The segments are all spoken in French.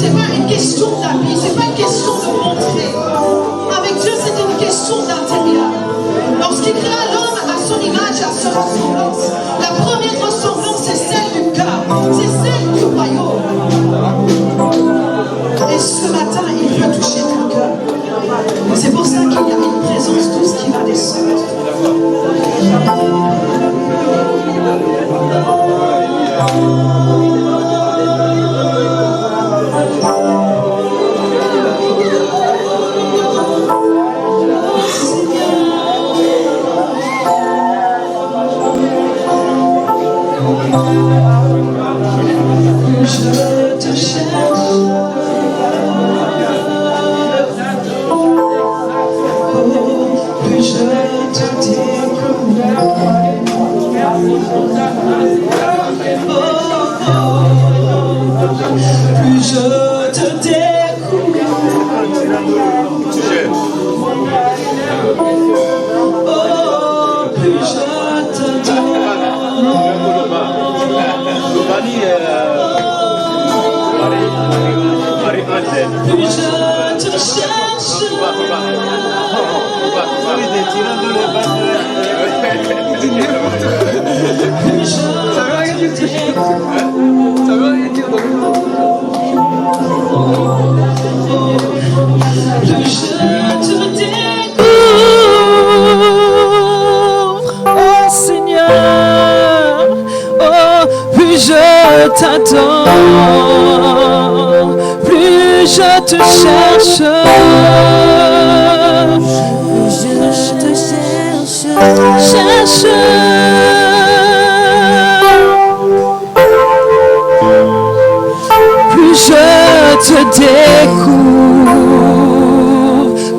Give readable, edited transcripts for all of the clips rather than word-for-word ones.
C'est pas une question d'habit, c'est pas une question de montrer. Avec Dieu, c'est une question d'intérieur. Lorsqu'il créa l'homme à son image et à son ressemblance, la première ressemblance, c'est celle du cœur, c'est celle du royaume. Et ce matin, il veut toucher ton cœur. C'est pour ça qu'il y a une présence douce qui va descendre. Plus je te cherche, plus je te découvre,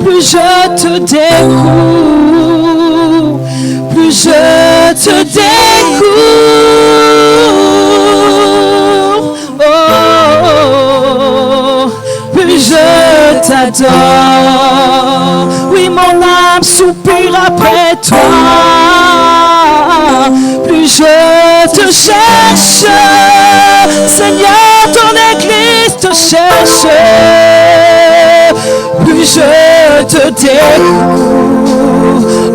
plus je te découvre, plus je te découvre, plus je t'adore. Oui, mon âme soupire après toi. Plus je te cherche, Seigneur, ton Église te cherche. Plus je te découvre,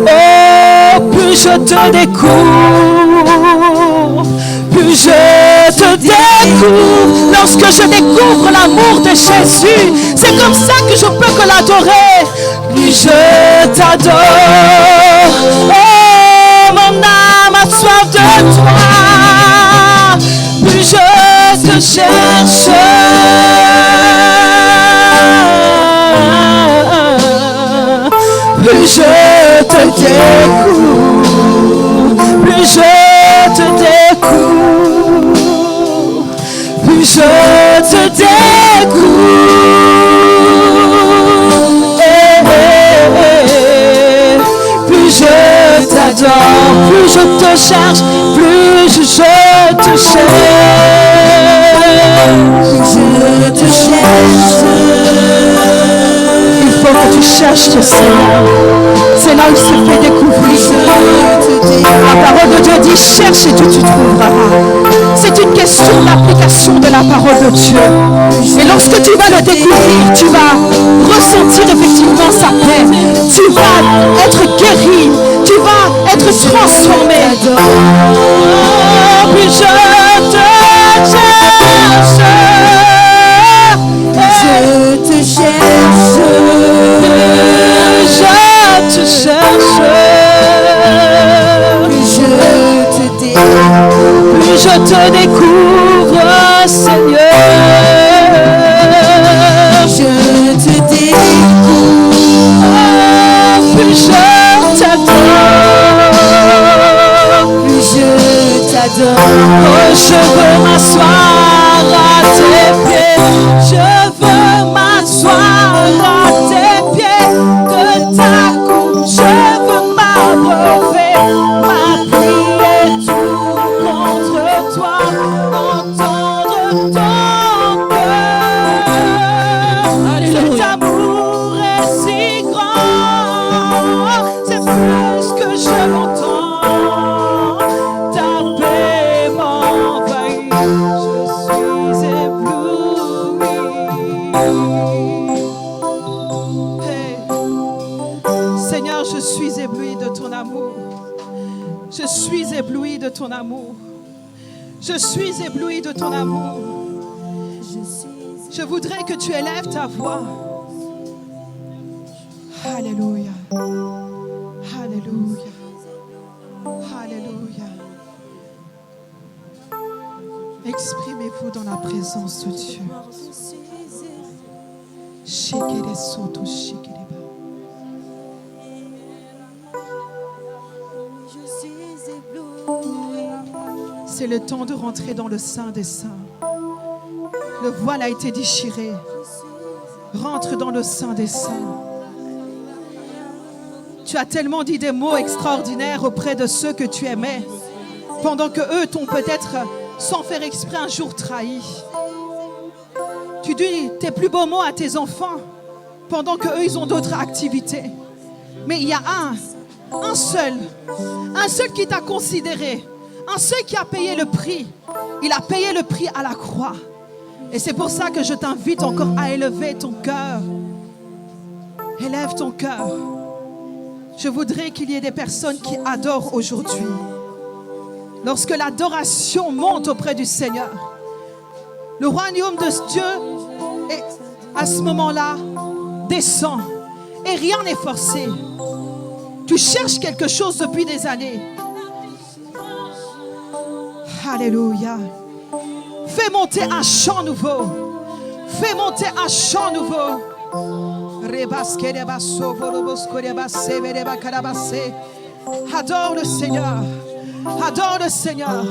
oh, plus je te découvre, plus je te découvre. Lorsque je découvre l'amour de Jésus, c'est comme ça que je peux que l'adorer. Plus je t'adore, oh, mon âme a soif de toi. Plus je te cherche, plus je te découvre, plus je te découvre, plus je te découvre, plus je t'adore, plus je te cherche, plus je te cherche, je te cherche. Il faut que tu cherches le Seigneur. C'est là où il se fait découvrir. La parole de Dieu dit cherche et tu trouveras. C'est une question d'application de la parole de Dieu. Et lorsque tu vas le découvrir, tu vas ressentir effectivement sa paix. Tu vas être guéri. Tu vas être transformé. Oh, puis je te cherche. Je te cherche. Je te cherche. Plus je te découvre, Seigneur. Je te découvre, plus je t'adore, plus je t'adore. Oh, je veux m'asseoir à tes pieds, je veux m'asseoir Hey. Seigneur, je suis ébloui de ton amour. Je suis ébloui de ton amour. Je suis ébloui de ton amour. Je voudrais que tu élèves ta voix. Alléluia. Alléluia. Alléluia. Exprimez-vous dans la présence de Dieu. Shikere soto, shikere ba. C'est le temps de rentrer dans le sein des saints. Le voile a été déchiré. Rentre dans le sein des saints. Tu as tellement dit des mots extraordinaires auprès de ceux que tu aimais, pendant que eux t'ont peut-être, sans faire exprès, un jour trahi. Tu dis tes plus beaux mots à tes enfants, pendant que eux ils ont d'autres activités. Mais il y a un seul qui t'a considéré, un seul qui a payé le prix. Il a payé le prix à la croix. Et c'est pour ça que je t'invite encore à élever ton cœur. Élève ton cœur. Je voudrais qu'il y ait des personnes qui adorent aujourd'hui. Lorsque l'adoration monte auprès du Seigneur, le royaume de Dieu, est, à ce moment-là, descend. Et rien n'est forcé. Tu cherches quelque chose depuis des années. Alléluia. Fais monter un chant nouveau. Fais monter un chant nouveau. Adore le Seigneur. Adore le Seigneur.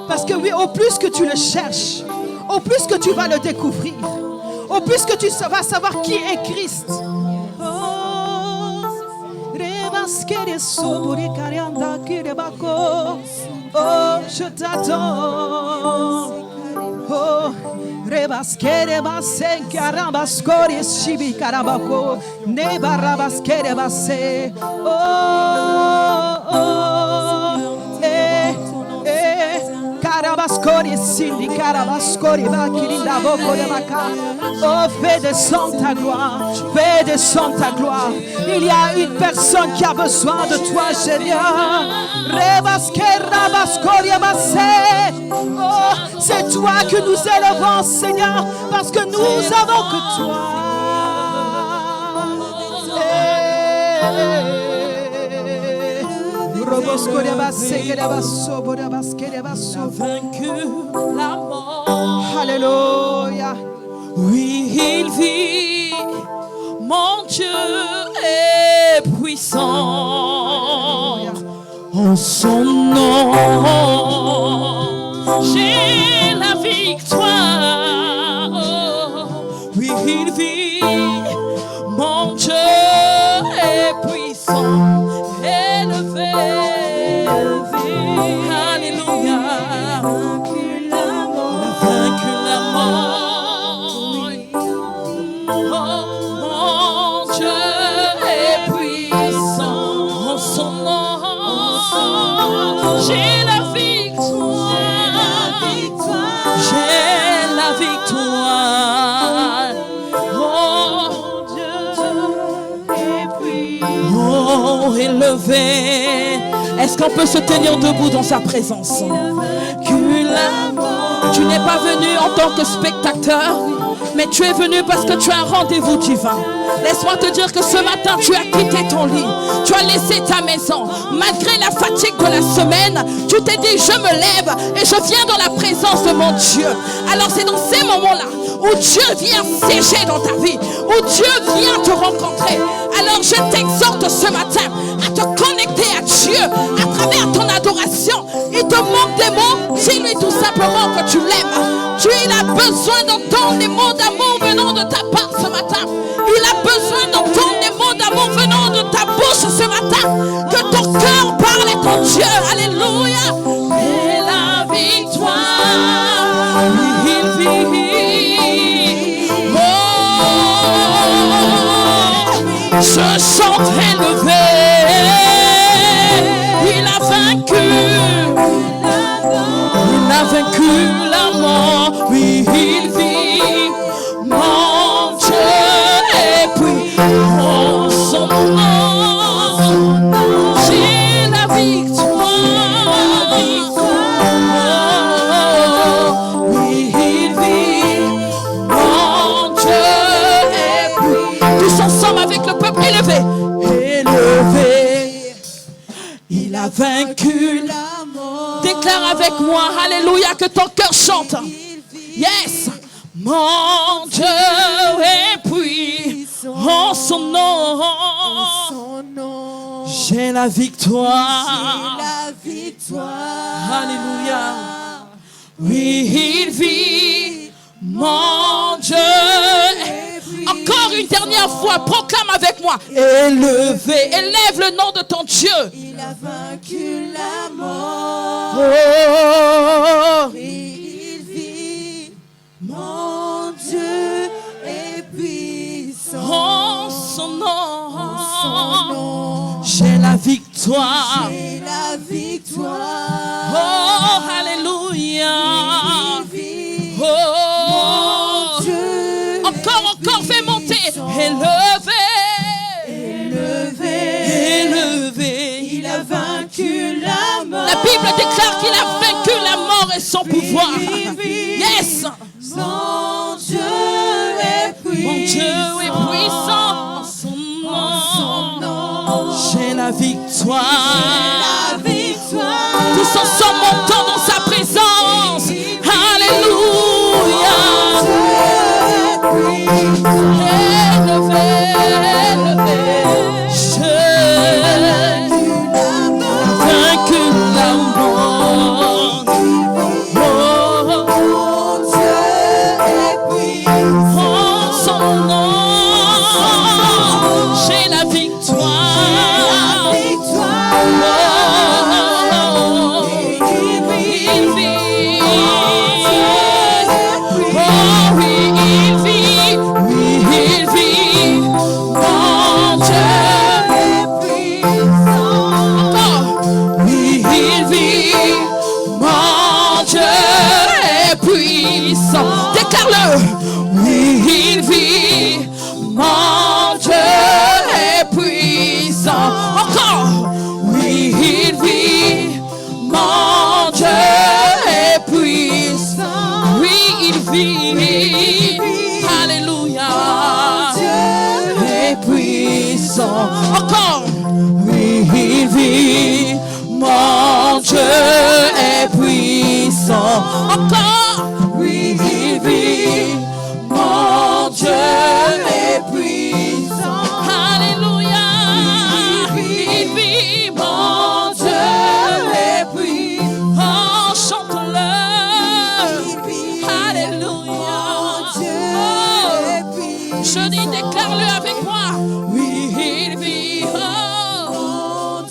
Parce que oui, au plus que tu le cherches, au plus que tu vas le découvrir, au plus que tu vas savoir qui est Christ. Oh, je t'adore. Oh, rebaskere basse karabascori shibi karabako ne barabaskere basse. Karabascori sindi karabascori bakirinda boko de baka. Oh, fais descendre ta gloire, fais descendre ta gloire. Il y a une personne qui a besoin de toi, Seigneur. Rebaskera bascori basse. Oh, c'est toi que nous élevons, Seigneur, parce que nous avons que toi. Vaincu la mort. Alléluia. Oui, il vit. Mon Dieu est puissant. En son nom, j'ai la victoire. Oui, il vit. Mon Dieu est puissant. Élevé. Alléluia. Vaincu la mort. Oh, mon Dieu est puissant. En son nom, j'ai la victoire. J'ai la victoire. Oh, Dieu est puissant. Oh, élevé. Est-ce qu'on peut se tenir debout dans sa présence? Tu n'es pas venu en tant que spectateur, mais tu es venu parce que tu as un rendez-vous divin. Laisse-moi te dire que ce matin, tu as quitté ton lit. Tu as laissé ta maison. Malgré la fatigue de la semaine, tu t'es dit, je me lève et je viens dans la présence de mon Dieu. Alors c'est dans ces moments-là où Dieu vient sécher dans ta vie, où Dieu vient te rencontrer. Alors je t'exhorte ce matin à te connecter à Dieu à travers ton adoration. Il te manque des mots, dis-lui tout simplement que tu l'aimes. Il a besoin d'entendre des mots d'amour venant de ta part ce matin. Il a besoin d'entendre des mots d'amour venant de ta bouche ce matin. Que ton cœur parle à ton Dieu. Alléluia. Et la victoire, il vit. Oh, je chante élevé. Il a vaincu. Il a vaincu la mort. Oui, il vit. Mon élevé, élevé. Il a vaincu la mort. Déclare avec moi, alléluia, que ton cœur chante. Yes. Mon Dieu est puissant en son nom. J'ai la victoire. Alléluia. Oui, il vit. Mon Dieu. Encore une dernière fois, proclame avec moi. Élevé, élève le nom de ton Dieu. Il a vaincu la mort. Oh. Il vit. Mon Dieu est puissant. En son nom. nom. J'ai la victoire. J'ai la victoire. Oh, alléluia. Il vit. Oh. Mon Dieu. Encore, fais monter. Élevé. Élevé. Élevé. Il a vaincu la mort. La Bible déclare qu'il a vaincu la mort et son pouvoir. Yes. Mon Dieu est puissant. Mon Dieu est puissant en son nom. J'ai la victoire. La victoire. Tous ensemble montons dans sa présence. Alléluia. Élevé, élevé. J'ai vaincu la mort. Oh. En son nom, j'ai la victoire. Oh, il vit. Oh, oui, il vit. Oui, il vit. Mon Dieu est puissant. Encore. Oui, il vit. Mon Dieu est puissant. Déclare-le. Oui, il vit. Mon Dieu est puissant. Encore. Oui, il vit. Mon Dieu est puissant. Oui, il vit. Alléluia. Est puissant. Encore. Oui, il vit. Mon Dieu est puissant. Encore. Oui, il vit. Mon Dieu est puissant. Alléluia. Il vit. Mon Dieu est puissant. Oh, chante-le. Alléluia. Oh, je dis, déclare-le avec moi. Oui, il vit. Oh, mon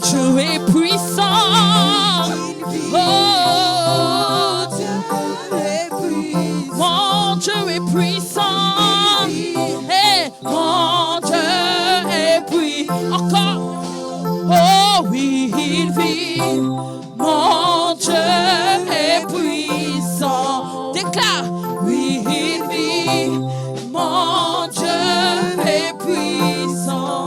Dieu est puissant. Oh, mon Dieu est puissant. Et mon Dieu est puissant. Encore. Oh oui, il vit. Mon Dieu est puissant. Déclare. Oui, il vit. Mon Dieu est puissant.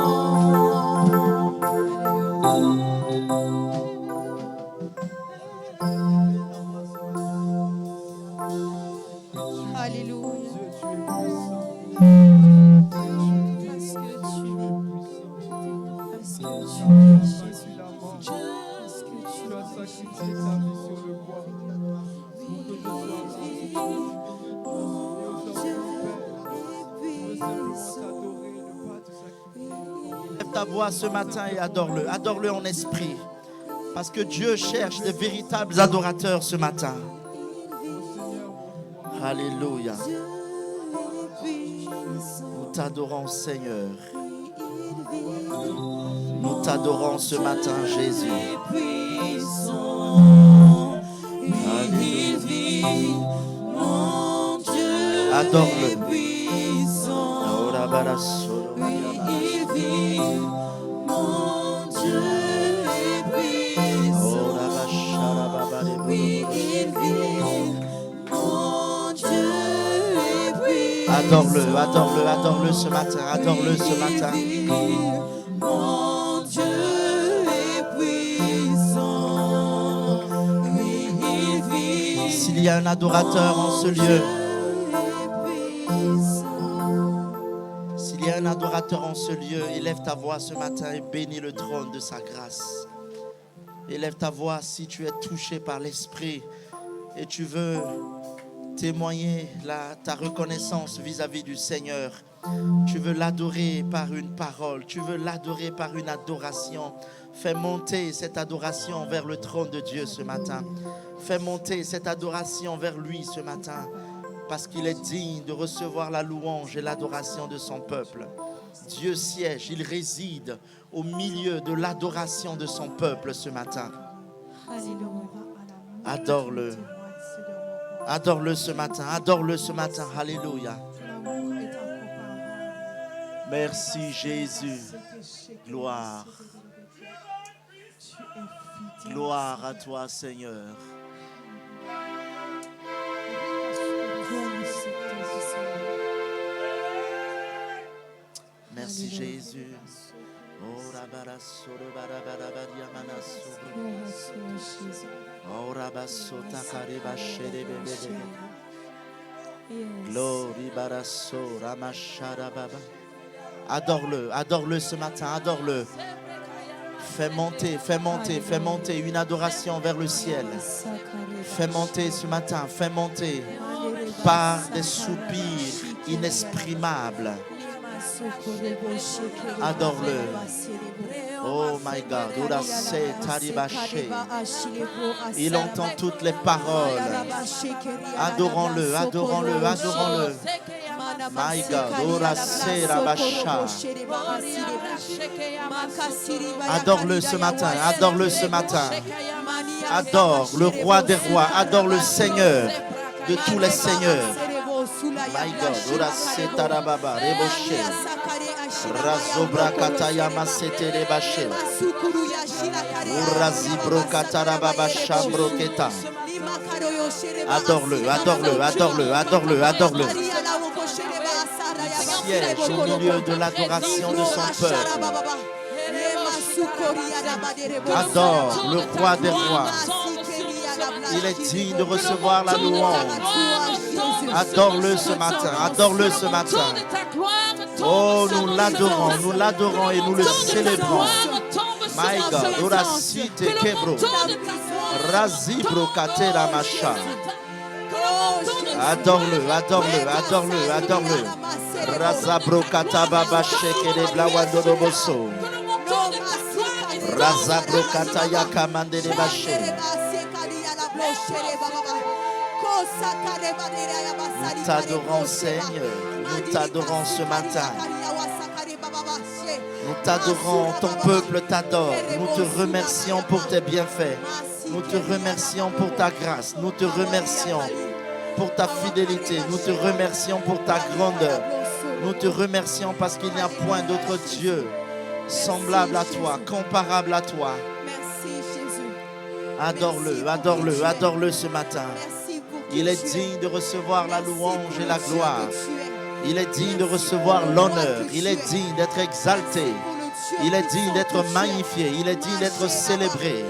Alléluia. Parce que tu es. Parce que tu es Jésus. Parce que tu as sacrifié ta vie sur le bois. Lève ta voix ce matin et adore-le. Adore-le en esprit. Parce que Dieu cherche de véritables adorateurs ce matin. Alléluia. Nous t'adorons, Seigneur. Nous t'adorons ce matin, Jésus. Adore-le. Adore-le, adore-le, adore-le ce matin, adore-le ce matin. Mon Dieu est puissant. Oui, il vit. S'il y a un adorateur en ce lieu, s'il y a un adorateur en ce lieu, élève ta voix ce matin et bénis le trône de sa grâce. Élève ta voix si tu es touché par l'Esprit et tu veux témoigner ta reconnaissance vis-à-vis du Seigneur. Tu veux l'adorer par une parole, tu veux l'adorer par une adoration. Fais monter cette adoration vers le trône de Dieu ce matin. Fais monter cette adoration vers lui ce matin, parce qu'il est digne de recevoir la louange et l'adoration de son peuple. Dieu siège, il réside au milieu de l'adoration de son peuple ce matin. Adore-le. Adore-le ce matin. Adore-le ce matin. Alléluia. Merci Jésus. Gloire. Gloire à toi Seigneur. Merci Jésus. Adore-le, adore-le ce matin, adore-le. Fais monter une adoration vers le ciel. Fais monter ce matin, fais monter par des soupirs inexprimables. Adore-le. Oh my God. Il entend toutes les paroles. Adorons-le, adorons-le, adorons-le. My God. Adore-le ce matin, adore-le ce matin. Adore le roi des rois, adore le Seigneur de tous les seigneurs. My God, ora setarababa reboshe, razobra katayama setere bashe, urazibro katarababa chambroketa. Adore-le, adore-le, adore-le, adore-le, adore-le. Siège au milieu de l'adoration de son peuple. Adore le roi des rois. Il est digne de recevoir la louange. Adore-le ce matin, adore-le ce matin. Oh, nous l'adorons et nous le célébrons. My God, orasite kebro, razibro katera macha. Adore-le, adore-le, adore-le, adore-le. Razabro katababa shekere blawando boso. Razabro kataya kamande de bache. Nous t'adorons Seigneur, nous t'adorons ce matin. Nous t'adorons, ton peuple t'adore. Nous te remercions pour tes bienfaits. Nous te remercions pour ta grâce. Nous te remercions pour ta fidélité. Nous te remercions pour ta grandeur. Nous te remercions parce qu'il n'y a point d'autre Dieu semblable à toi, comparable à toi. Adore-le, adore-le, adore-le ce matin. Il est digne de recevoir la louange et la gloire. Il est digne de recevoir l'honneur. Il est digne d'être exalté. Il est digne d'être magnifié. Il est digne d'être célébré.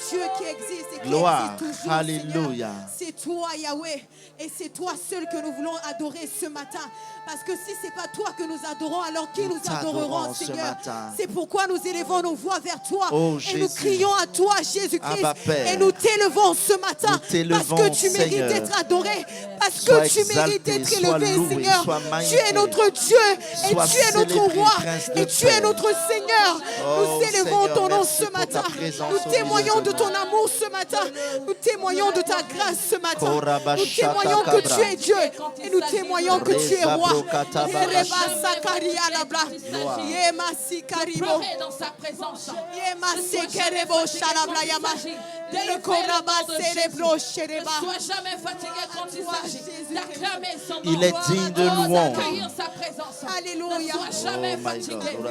Dieu qui existe et qui Gloire, existe toujours, alléluia. Seigneur. C'est toi Yahweh et c'est toi seul que nous voulons adorer ce matin. Parce que si ce n'est pas toi que nous adorons, alors qui nous adorerons, ce Seigneur? matin. C'est pourquoi nous élevons nos voix vers toi Oh, et Jésus. nous crions à toi, Jésus-Christ, Abba, Père. et nous t'élevons ce matin Nous t'élevons, parce que tu mérites Seigneur. d'être adoré, parce Sois que tu mérites exalté, d'être sois élevé, loué, Seigneur. sois Tu magnifié. es notre Dieu et Sois tu es notre célébré, roi Prince de et tu es paix. notre Seigneur. Oh, Nous élevons Seigneur, ton nom merci ce pour ta matin. présence Nous au milieu témoignons de de nous. ton amour ce matin. Nous témoignons de ta grâce ce matin. Korabashata Nous témoignons que kabra. tu es Dieu et nous témoignons que tu es roi. Rezabrokata babashi. Gloire. Pleurer dans sa présence. Ne Sois jamais fatigué quand il s'agit d'acclamer son nom. Il est digne de louange. D'accueillir sa présence. Alléluia. Ne sois jamais Oh my fatigué. God.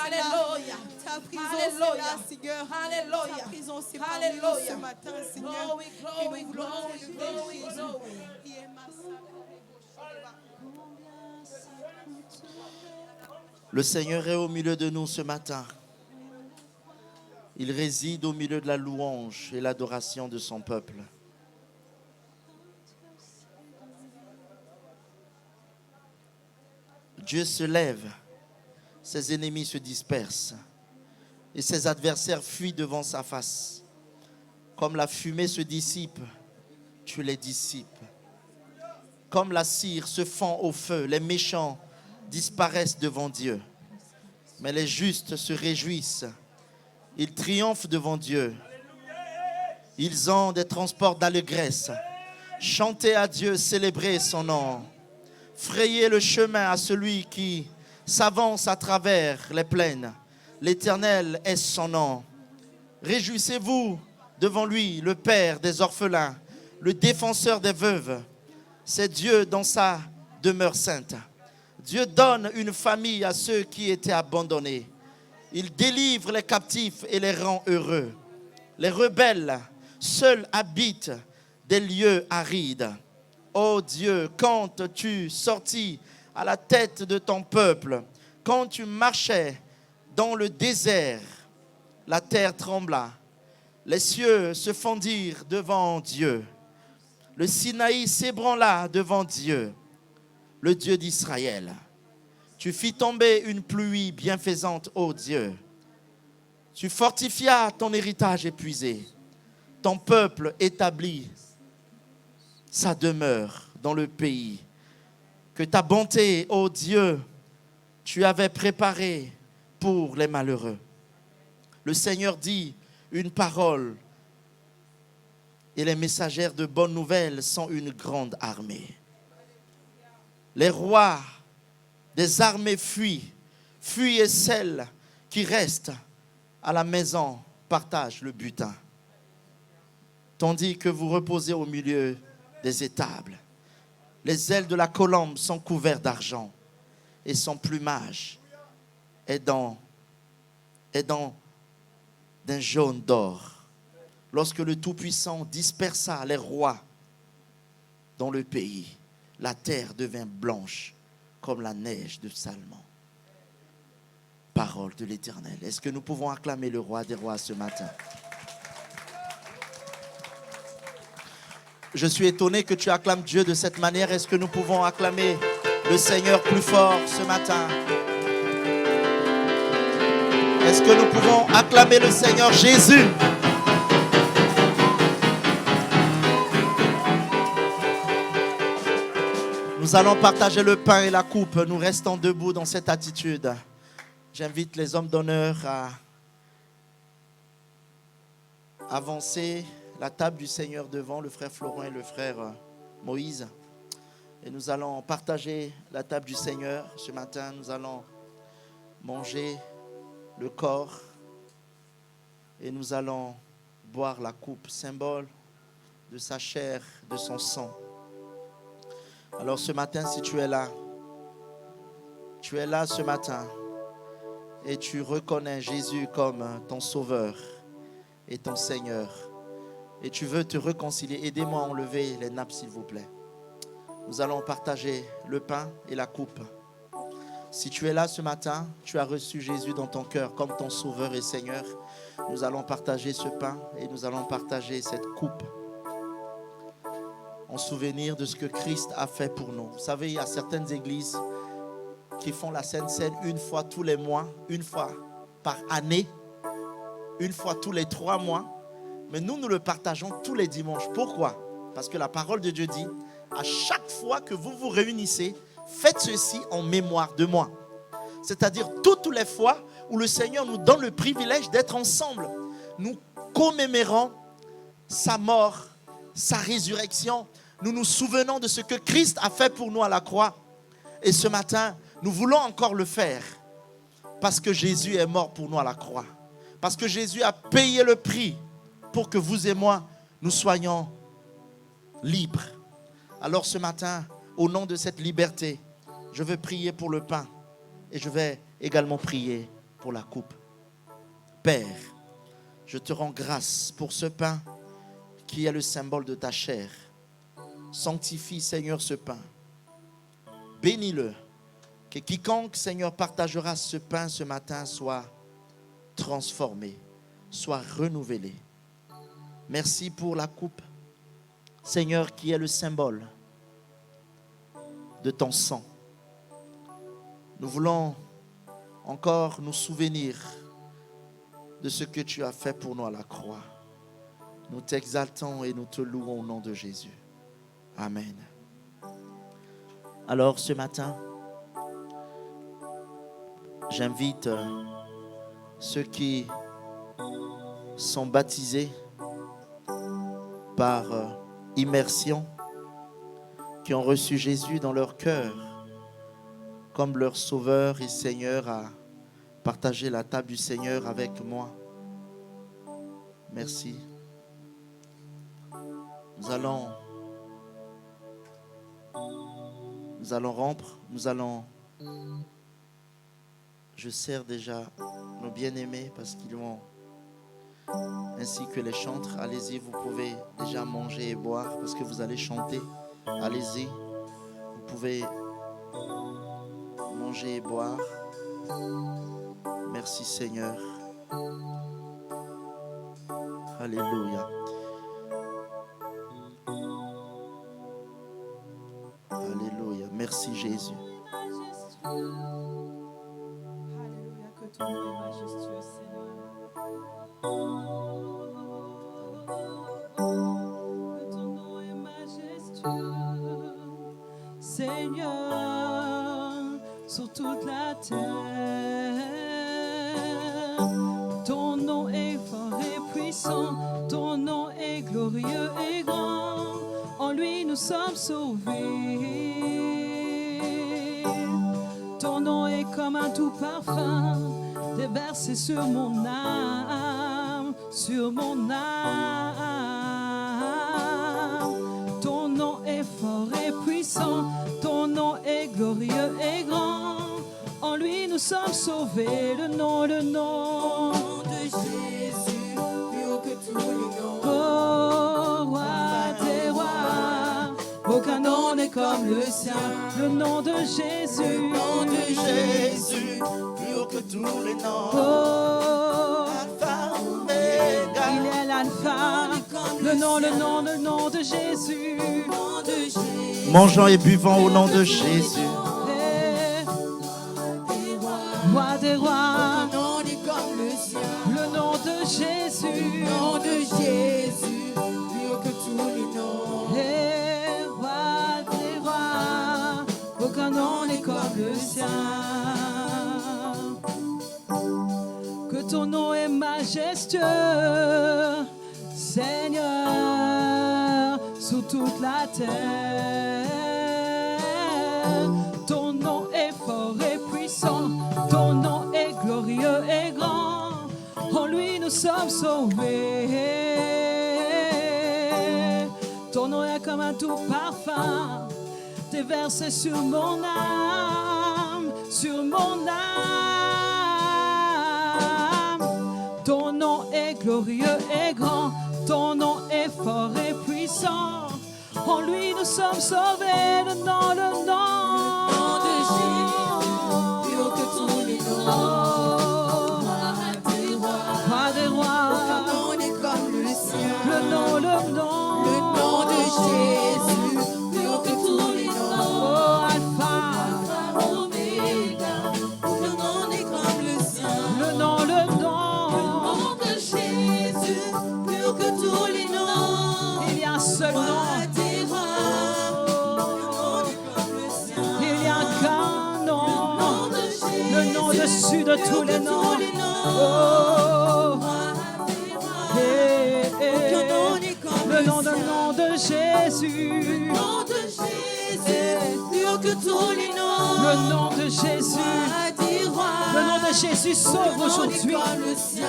Alléluia. Ta prison, Alléluia. c'est là, Seigneur. Alléluia. Ta prison, c'est parmi nous Alléluia. ce matin, Seigneur. Glory, glory, Et nous voulons glory, t'élever, glory, Jésus. glory. Le Seigneur est au milieu de nous ce matin. Il réside au milieu de la louange et l'adoration de son peuple. Dieu se lève ses ennemis se dispersent et ses adversaires fuient devant sa face. Comme la fumée se dissipe, tu les dissipes. Comme la cire se fend au feu, les méchants disparaissent devant Dieu. Mais les justes se réjouissent. Ils triomphent devant Dieu. Ils ont des transports d'allégresse. Chantez à Dieu, célébrez son nom. Frayez le chemin à celui qui s'avance à travers les plaines. L'Éternel est son nom. Réjouissez-vous devant lui, le Père des orphelins, le défenseur des veuves. C'est Dieu dans sa demeure sainte. Dieu donne une famille à ceux qui étaient abandonnés. Il délivre les captifs et les rend heureux. Les rebelles seuls habitent des lieux arides. Ô Dieu, quand tu sortis à la tête de ton peuple, quand tu marchais dans le désert, la terre trembla. Les cieux se fendirent devant Dieu. Le Sinaï s'ébranla devant Dieu, le Dieu d'Israël. Tu fis tomber une pluie bienfaisante, ô Dieu. Tu fortifias ton héritage épuisé. Ton peuple établit sa demeure dans le pays que ta bonté, ô Dieu, tu avais préparé pour les malheureux. Le Seigneur dit une parole et les messagères de bonnes nouvelles sont une grande armée. Les rois des armées fuient et celles qui restent à la maison partagent le butin. Tandis que vous reposez au milieu des étables. Les ailes de la colombe sont couvertes d'argent et son plumage est d'un jaune d'or. Lorsque le Tout-Puissant dispersa les rois dans le pays, la terre devint blanche comme la neige de Salmon. Parole de l'Éternel. Est-ce que nous pouvons acclamer le roi des rois ce matin? Je suis étonné que tu acclames Dieu de cette manière. Est-ce que nous pouvons acclamer le Seigneur plus fort ce matin? Est-ce que nous pouvons acclamer le Seigneur Jésus? Nous allons partager le pain et la coupe. Nous restons debout dans cette attitude. J'invite les hommes d'honneur à avancer la table du Seigneur devant, le frère Florent et le frère Moïse. Et nous allons partager la table du Seigneur. Ce matin, nous allons manger le corps et nous allons boire la coupe, symbole de sa chair, de son sang. Alors ce matin, si tu es là ce matin et tu reconnais Jésus comme ton sauveur et ton Seigneur et tu veux te réconcilier, aidez-moi à enlever les nappes s'il vous plaît. Nous allons partager le pain et la coupe. Si tu es là ce matin, tu as reçu Jésus dans ton cœur comme ton sauveur et Seigneur, nous allons partager ce pain et nous allons partager cette coupe en souvenir de ce que Christ a fait pour nous. Vous savez, il y a certaines églises qui font la Sainte Seine une fois tous les mois, une fois par année, une fois tous les 3 mois. Mais nous le partageons tous les dimanches. Pourquoi? Parce que la parole de Dieu dit, à chaque fois que vous vous réunissez, faites ceci en mémoire de moi. C'est-à-dire toutes les fois où le Seigneur nous donne le privilège d'être ensemble. Nous commémorons sa mort, sa résurrection. Nous nous souvenons de ce que Christ a fait pour nous à la croix. Et ce matin, nous voulons encore le faire. Parce que Jésus est mort pour nous à la croix. Parce que Jésus a payé le prix pour que vous et moi, nous soyons libres. Alors ce matin, au nom de cette liberté, je veux prier pour le pain et je vais également prier pour la coupe. Père, je te rends grâce pour ce pain qui est le symbole de ta chair. Sanctifie, Seigneur, ce pain. Bénis-le. Que quiconque, Seigneur, partagera ce pain ce matin soit transformé, soit renouvelé. Merci pour la coupe, Seigneur, qui est le symbole de ton sang. Nous voulons encore nous souvenir de ce que tu as fait pour nous à la croix. Nous t'exaltons et nous te louons au nom de Jésus. Amen. Alors ce matin, j'invite ceux qui sont baptisés par immersion, qui ont reçu Jésus dans leur cœur comme leur Sauveur et Seigneur, à partager la table du Seigneur avec moi. Merci. Nous allons rompre, je sers déjà nos bien-aimés parce qu'ils vont, ainsi que les chantres. Allez-y, vous pouvez déjà manger et boire parce que vous allez chanter. Allez-y, vous pouvez manger et boire. Merci Seigneur. Alléluia. Alléluia. Merci Jésus. Alléluia, que ton nom est majestueux, Seigneur. Que ton nom est majestueux, Seigneur, sur toute la terre. Ton nom est fort et puissant, ton nom est glorieux et grand. En lui nous sommes sauvés. Ton nom est comme un doux parfum déversé sur mon âme, sur mon âme. Ton nom est fort et puissant, ton nom est glorieux et grand. En lui nous sommes sauvés, le nom de Jésus, plus haut que tous les noms. Oh, roi des rois, aucun nom n'est comme le sien. Le nom de Jésus, Le nom de Jésus, plus haut que tous les noms. oh, Alpha, Omega. il est l'alpha. Le nom de Jésus. Mangeant et buvant au nom de Jésus. Eh, roi des rois, le nom de Jésus. Eh, roi des rois, aucun nom n'est comme le sien. Que ton nom est majestueux, Seigneur, sous toute la terre. Ton nom est fort et puissant, ton nom est glorieux et grand. En lui nous sommes sauvés. Ton nom est comme un doux parfum déversé sur mon âme, sur mon âme. Ton nom est glorieux et grand, ton nom est fort et puissant. En lui nous sommes sauvés, le nom de Jésus, plus haut que tous les noms. Roi des rois, aucun nom n'est comme le sien. Le nom de Jésus, plus haut que tous les noms. Oh, Alpha, Oméga, aucun nom n'est comme le sien. Le nom de Jésus, plus haut que tous les noms. Il y a un seul nom. Il n'y a qu'un nom. Le nom dessus de tous les noms. Oh, eh, eh. Le nom de Jésus. Plus haut que tous les noms. Le nom de Jésus. Le nom de Jésus sauve aujourd'hui.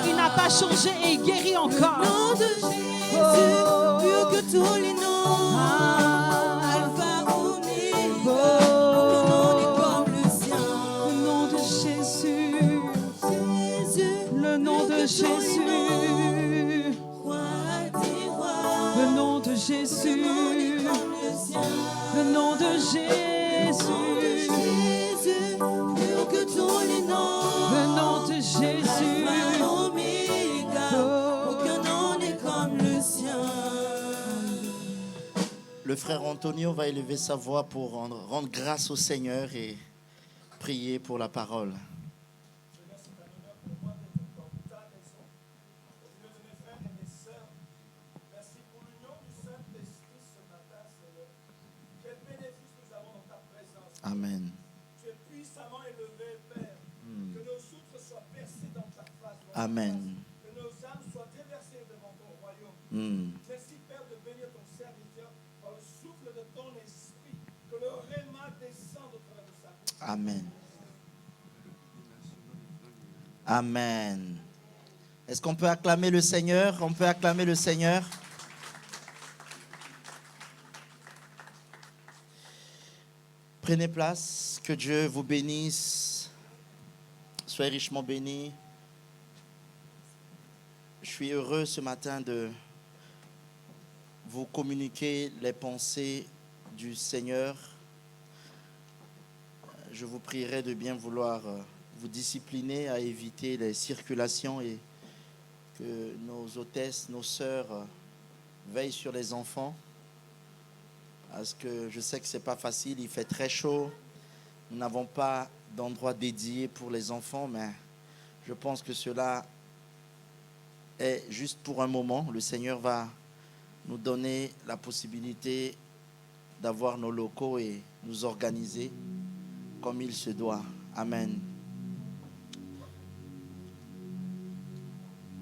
Il n'a pas changé et il guérit encore. Le nom de Jésus, plus haut que tous les noms. Alpha, Oméga, aucun nom n'est comme le sien. Le nom de Jésus, le nom de Jésus. Le nom de Jésus, le nom de Jésus, plus haut que tous les noms. Le nom de Jésus, aucun nom n'est comme le sien. Le frère Antonio va élever sa voix pour rendre grâce au Seigneur et prier pour la parole. Amen. Tu es puissamment élevé, Père. Que nos souffles soient percés dans ta face. Amen. Que nos âmes soient déversées devant ton royaume. Merci, Père, de bénir ton serviteur par le souffle de ton esprit. Que le réma descende au travers de sa bouche. Amen. Amen. Est-ce qu'on peut acclamer le Seigneur? On peut acclamer le Seigneur. Prenez place, que Dieu vous bénisse. Soyez richement bénis. Je suis heureux ce matin de vous communiquer les pensées du Seigneur. Je vous prierai de bien vouloir vous discipliner à éviter les circulations et que nos hôtesses, nos sœurs veillent sur les enfants. Parce que je sais que ce n'est pas facile, il fait très chaud. Nous n'avons pas d'endroit dédié pour les enfants, mais je pense que cela est juste pour un moment. Le Seigneur va nous donner la possibilité d'avoir nos locaux et nous organiser comme il se doit. Amen.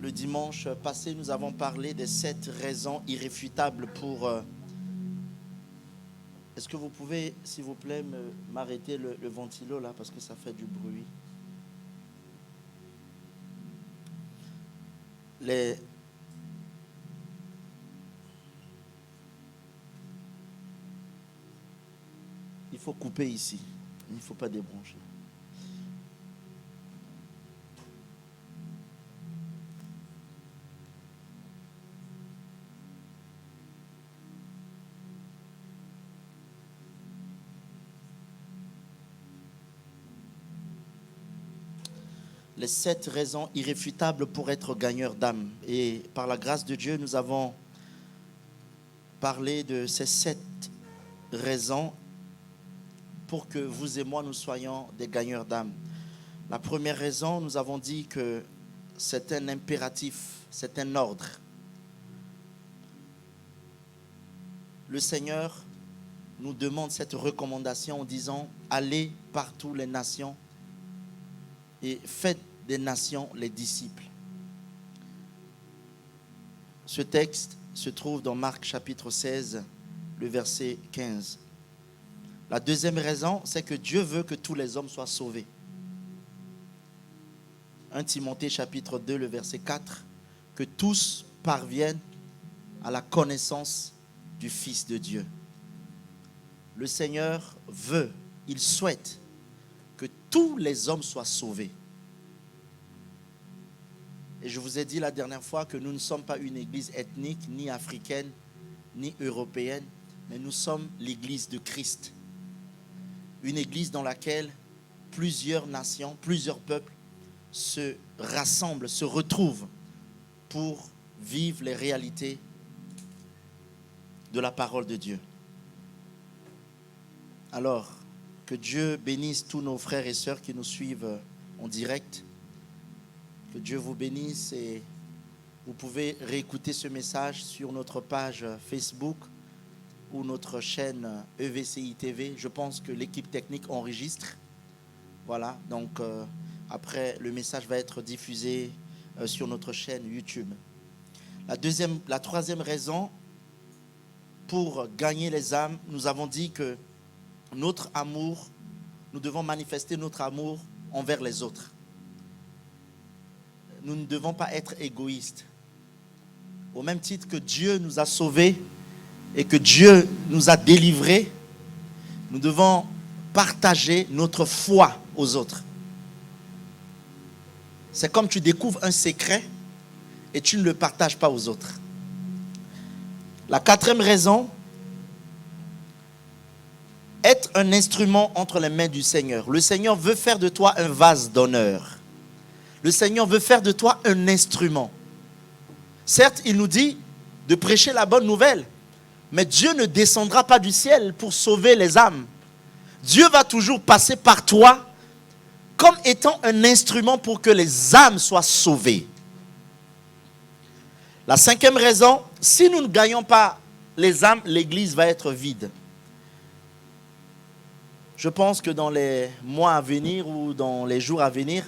Le dimanche passé, nous avons parlé des 7 raisons irréfutables pour... Est-ce que vous pouvez, s'il vous plaît, m'arrêter le ventilo là, parce que ça fait du bruit. Il faut couper ici. Il ne faut pas débrancher. Les 7 raisons irréfutables pour être gagneur d'âme. Et par la grâce de Dieu, nous avons parlé de ces 7 raisons pour que vous et moi, nous soyons des gagneurs d'âme. La première raison, nous avons dit que c'est un impératif, c'est un ordre. Le Seigneur nous demande cette recommandation en disant « Allez par toutes les nations et faites des nations les disciples ». Ce texte se trouve dans Marc chapitre 16, le verset 15. La deuxième raison, c'est que Dieu veut que tous les hommes soient sauvés. 1 Timothée chapitre 2, le verset 4, que tous parviennent à la connaissance du Fils de Dieu. Le Seigneur veut, il souhaite que tous les hommes soient sauvés. Et je vous ai dit la dernière fois que nous ne sommes pas une église ethnique, ni africaine, ni européenne, mais nous sommes l'église de Christ. Une église dans laquelle plusieurs nations, plusieurs peuples se rassemblent, se retrouvent pour vivre les réalités de la parole de Dieu. Alors, que Dieu bénisse tous nos frères et sœurs qui nous suivent en direct. Que Dieu vous bénisse et vous pouvez réécouter ce message sur notre page Facebook ou notre chaîne EVCI TV. Je pense que l'équipe technique enregistre. Voilà, donc après le message va être diffusé sur notre chaîne YouTube. La troisième raison pour gagner les âmes, nous avons dit que notre amour, nous devons manifester notre amour envers les autres. Nous ne devons pas être égoïstes. Au même titre que Dieu nous a sauvés et que Dieu nous a délivrés, nous devons partager notre foi aux autres. C'est comme tu découvres un secret et tu ne le partages pas aux autres. La quatrième raison, être un instrument entre les mains du Seigneur. Le Seigneur veut faire de toi un vase d'honneur. Le Seigneur veut faire de toi un instrument. Certes, il nous dit de prêcher la bonne nouvelle, mais Dieu ne descendra pas du ciel pour sauver les âmes. Dieu va toujours passer par toi comme étant un instrument pour que les âmes soient sauvées. La cinquième raison, si nous ne gagnons pas les âmes, l'église va être vide. Je pense que dans les mois à venir ou dans les jours à venir,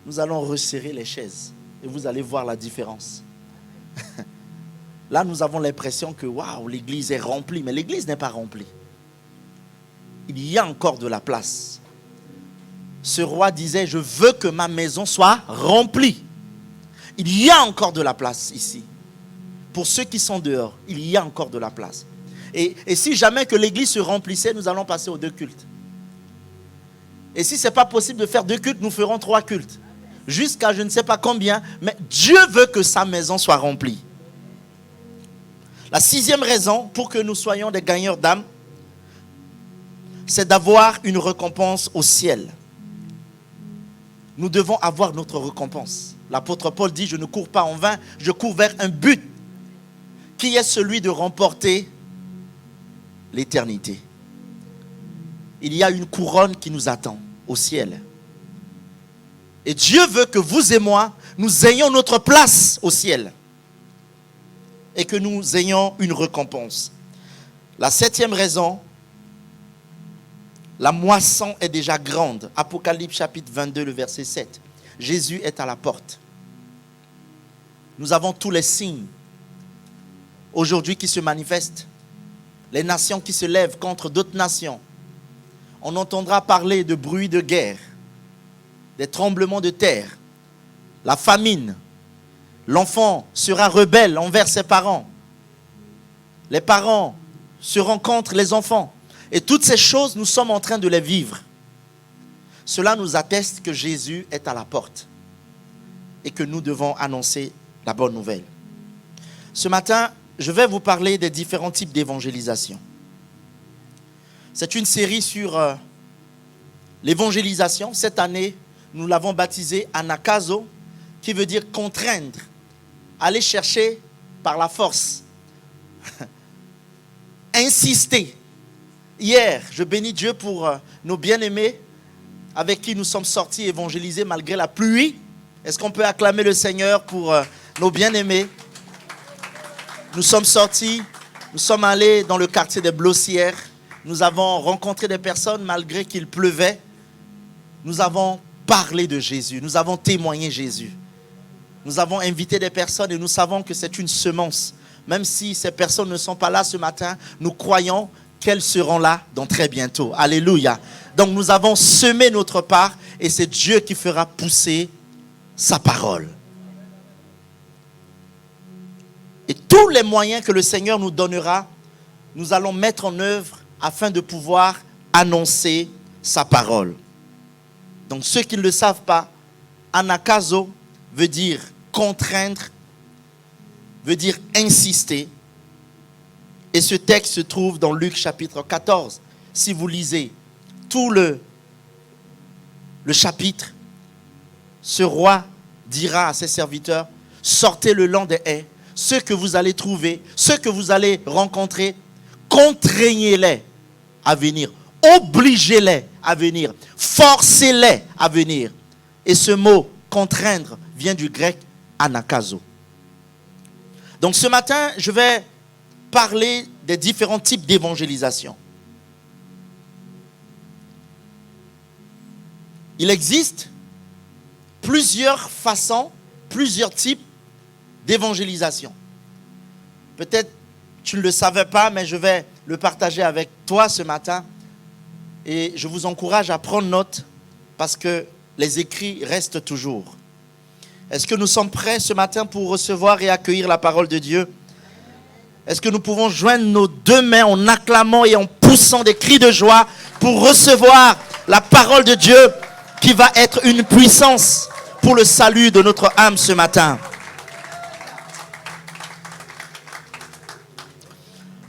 nous allons resserrer les chaises et vous allez voir la différence. Là, nous avons l'impression que waouh, l'église est remplie, mais l'église n'est pas remplie. Il y a encore de la place. Ce roi disait, je veux que ma maison soit remplie. Il y a encore de la place ici. Pour ceux qui sont dehors, il y a encore de la place. Et si jamais que l'église se remplissait, nous allons passer aux 2 cultes. Et si ce n'est pas possible de faire 2 cultes, nous ferons 3 cultes. Jusqu'à je ne sais pas combien, mais Dieu veut que sa maison soit remplie. La 6e raison pour que nous soyons des gagneurs d'âme, c'est d'avoir une récompense au ciel. Nous devons avoir notre récompense. L'apôtre Paul dit, je ne cours pas en vain, je cours vers un but qui est celui de remporter l'éternité. Il y a une couronne qui nous attend au ciel. Et Dieu veut que vous et moi, nous ayons notre place au ciel. Et que nous ayons une récompense. La 7e raison, la moisson est déjà grande. Apocalypse chapitre 22, le verset 7. Jésus est à la porte. Nous avons tous les signes aujourd'hui qui se manifestent. Les nations qui se lèvent contre d'autres nations. On entendra parler de bruits de guerre, des tremblements de terre, la famine. L'enfant sera rebelle envers ses parents. Les parents se rencontrent les enfants. Et toutes ces choses, nous sommes en train de les vivre. Cela nous atteste que Jésus est à la porte et que nous devons annoncer la bonne nouvelle. Ce matin, je vais vous parler des différents types d'évangélisation. C'est une série sur l'évangélisation. Cette année, nous l'avons baptisée Anakazo, qui veut dire contraindre, aller chercher par la force, insister. Hier, je bénis Dieu pour nos bien-aimés avec qui nous sommes sortis évangéliser malgré la pluie. Est-ce qu'on peut acclamer le Seigneur pour nos bien-aimés? Nous sommes sortis, nous sommes allés dans le quartier des Blossières. Nous avons rencontré des personnes malgré qu'il pleuvait. Nous avons parlé de Jésus, nous avons témoigné Jésus. Nous avons invité des personnes et nous savons que c'est une semence. Même si ces personnes ne sont pas là ce matin, nous croyons qu'elles seront là dans très bientôt. Alléluia. Donc nous avons semé notre part et c'est Dieu qui fera pousser sa parole. Et tous les moyens que le Seigneur nous donnera, nous allons mettre en œuvre afin de pouvoir annoncer sa parole. Donc ceux qui ne le savent pas, anakazo veut dire contraindre, veut dire insister. Et ce texte se trouve dans Luc chapitre 14. Si vous lisez tout le chapitre, ce roi dira à ses serviteurs, sortez le long des haies, ceux que vous allez trouver, ceux que vous allez rencontrer, contraignez-les à venir, obligez-les à venir, forcez-les à venir. Et ce mot contraindre vient du grec anakazo. Donc ce matin, je vais parler des différents types d'évangélisation. Il existe plusieurs façons, plusieurs types d'évangélisation. Peut-être tu ne le savais pas, mais je vais le partager avec toi ce matin. Et je vous encourage à prendre note parce que les écrits restent toujours. Est-ce que nous sommes prêts ce matin pour recevoir et accueillir la parole de Dieu? Est-ce que nous pouvons joindre nos 2 mains en acclamant et en poussant des cris de joie pour recevoir la parole de Dieu qui va être une puissance pour le salut de notre âme ce matin?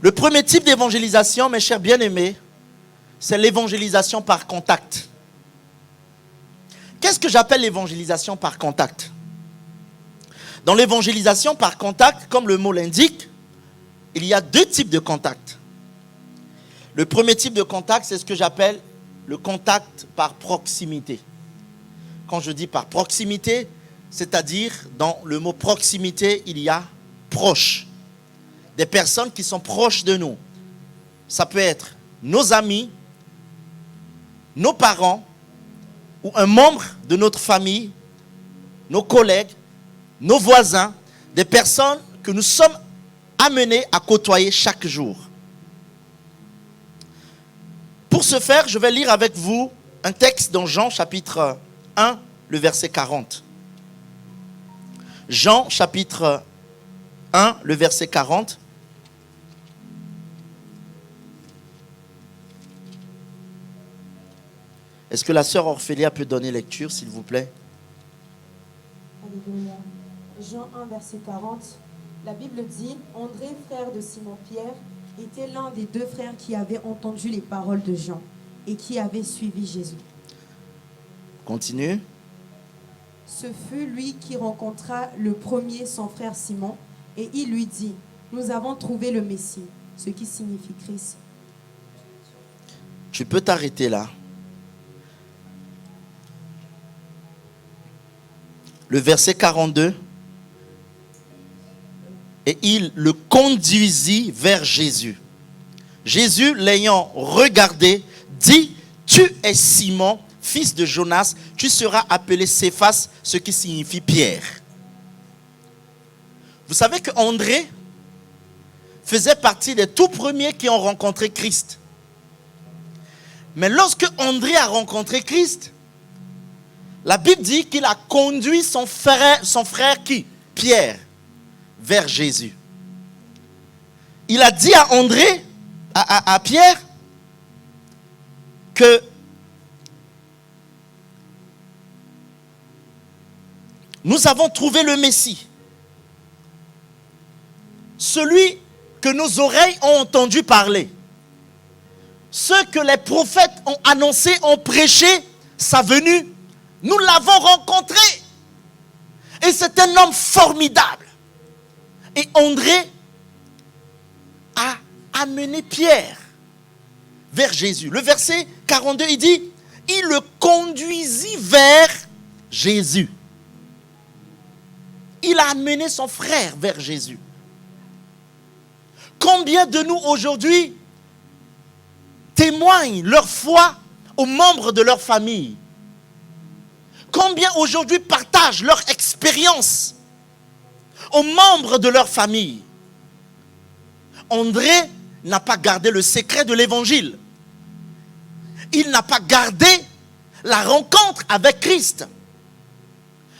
Le premier type d'évangélisation, mes chers bien-aimés, c'est l'évangélisation par contact. Qu'est-ce que j'appelle l'évangélisation par contact? Dans l'évangélisation par contact, comme le mot l'indique, il y a 2 types de contacts. Le premier type de contact, c'est ce que j'appelle le contact par proximité. Quand je dis par proximité, c'est-à-dire dans le mot proximité, il y a proche. Des personnes qui sont proches de nous. Ça peut être nos amis, nos parents ou un membre de notre famille, nos collègues, nos voisins, des personnes que nous sommes amenés à côtoyer chaque jour. Pour ce faire, je vais lire avec vous un texte dans Jean chapitre 1, le verset 40. Jean chapitre 1, le verset 40. Est-ce que la sœur Orphélia peut donner lecture, s'il vous plaît? Alléluia. Jean 1, verset 40. La Bible dit, André, frère de Simon-Pierre, était l'un des deux frères qui avaient entendu les paroles de Jean et qui avaient suivi Jésus. Continue. Ce fut lui qui rencontra le premier son frère Simon et il lui dit, nous avons trouvé le Messie, ce qui signifie Christ. Tu peux t'arrêter là. Le verset 42. Et il le conduisit vers Jésus. Jésus, l'ayant regardé, dit, tu es Simon, fils de Jonas, tu seras appelé Céphas, ce qui signifie Pierre. Vous savez que André faisait partie des tout premiers qui ont rencontré Christ. Mais lorsque André a rencontré Christ, la Bible dit qu'il a conduit son frère qui? Pierre, vers Jésus. Il a dit à André, à Pierre, que nous avons trouvé le Messie. Celui que nos oreilles ont entendu parler. Ce que les prophètes ont annoncé, ont prêché, sa venue. Nous l'avons rencontré. Et c'est un homme formidable. Et André a amené Pierre vers Jésus. Le verset 42, il dit, il le conduisit vers Jésus. Il a amené son frère vers Jésus. Combien de nous aujourd'hui témoignent leur foi aux membres de leur famille? Combien aujourd'hui partagent leur expérience aux membres de leur famille? André n'a pas gardé le secret de l'évangile. Il n'a pas gardé la rencontre avec Christ.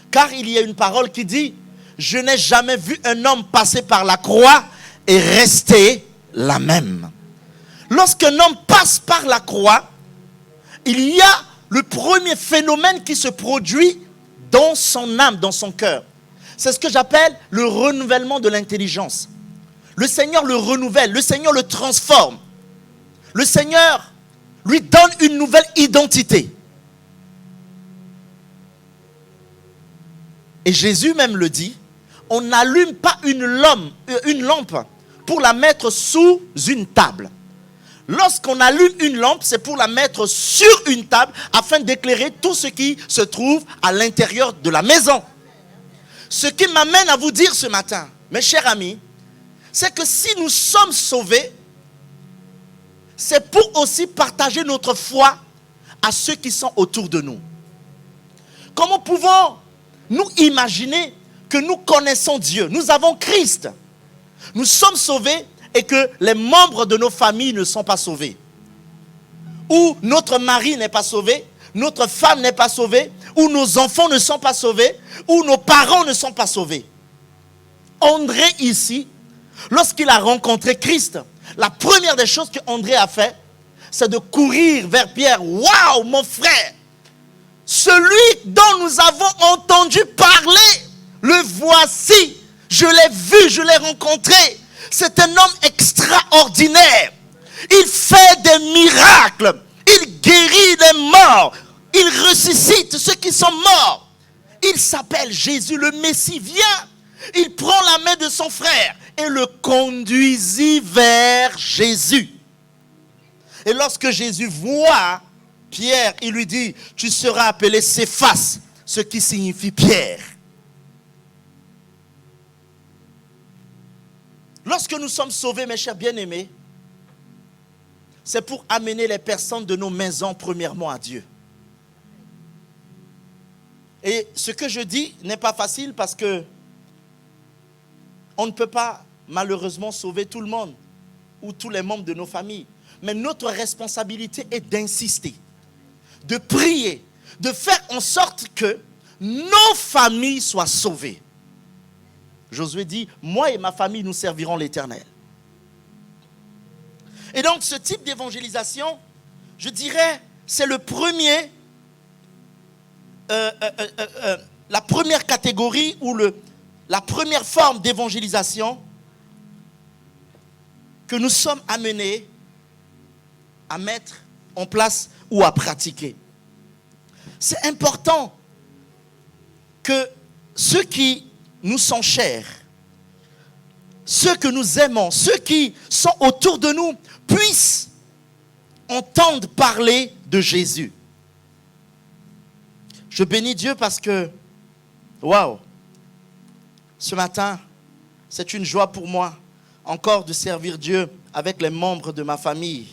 Car il y a une parole qui dit, je n'ai jamais vu un homme passer par la croix et rester la même. Lorsqu'un homme passe par la croix, il y a le premier phénomène qui se produit dans son âme, dans son cœur. C'est ce que j'appelle le renouvellement de l'intelligence. Le Seigneur le renouvelle, le Seigneur le transforme. Le Seigneur lui donne une nouvelle identité. Et Jésus même le dit, on n'allume pas une lampe pour la mettre sous une table. Lorsqu'on allume une lampe, c'est pour la mettre sur une table afin d'éclairer tout ce qui se trouve à l'intérieur de la maison. Ce qui m'amène à vous dire ce matin, mes chers amis, c'est que si nous sommes sauvés, c'est pour aussi partager notre foi à ceux qui sont autour de nous. Comment pouvons-nous imaginer que nous connaissons Dieu? Nous avons Christ. Nous sommes sauvés et que les membres de nos familles ne sont pas sauvés. Ou notre mari n'est pas sauvé, notre femme n'est pas sauvée, ou nos enfants ne sont pas sauvés, ou nos parents ne sont pas sauvés. André ici, lorsqu'il a rencontré Christ, la première des choses que André a fait, c'est de courir vers Pierre. Waouh, mon frère! Celui dont nous avons entendu parler, le voici. Je l'ai vu, je l'ai rencontré. C'est un homme extraordinaire. Il fait des miracles. Il guérit les morts. Il ressuscite ceux qui sont morts. Il s'appelle Jésus, le Messie. Viens. Il prend la main de son frère et le conduisit vers Jésus. Et lorsque Jésus voit Pierre, il lui dit, tu seras appelé Céphas, ce qui signifie Pierre. Lorsque nous sommes sauvés, mes chers bien-aimés, c'est pour amener les personnes de nos maisons premièrement à Dieu. Et ce que je dis n'est pas facile parce que on ne peut pas malheureusement sauver tout le monde ou tous les membres de nos familles. Mais notre responsabilité est d'insister, de prier, de faire en sorte que nos familles soient sauvées. Josué dit, moi et ma famille, nous servirons l'Éternel. Et donc, ce type d'évangélisation, je dirais, c'est le premier, la première catégorie ou la première forme d'évangélisation que nous sommes amenés à mettre en place ou à pratiquer. C'est important que ceux qui nous sont chers, ceux que nous aimons, ceux qui sont autour de nous, puissent entendre parler de Jésus. Je bénis Dieu parce que, waouh, ce matin, c'est une joie pour moi encore de servir Dieu avec les membres de ma famille.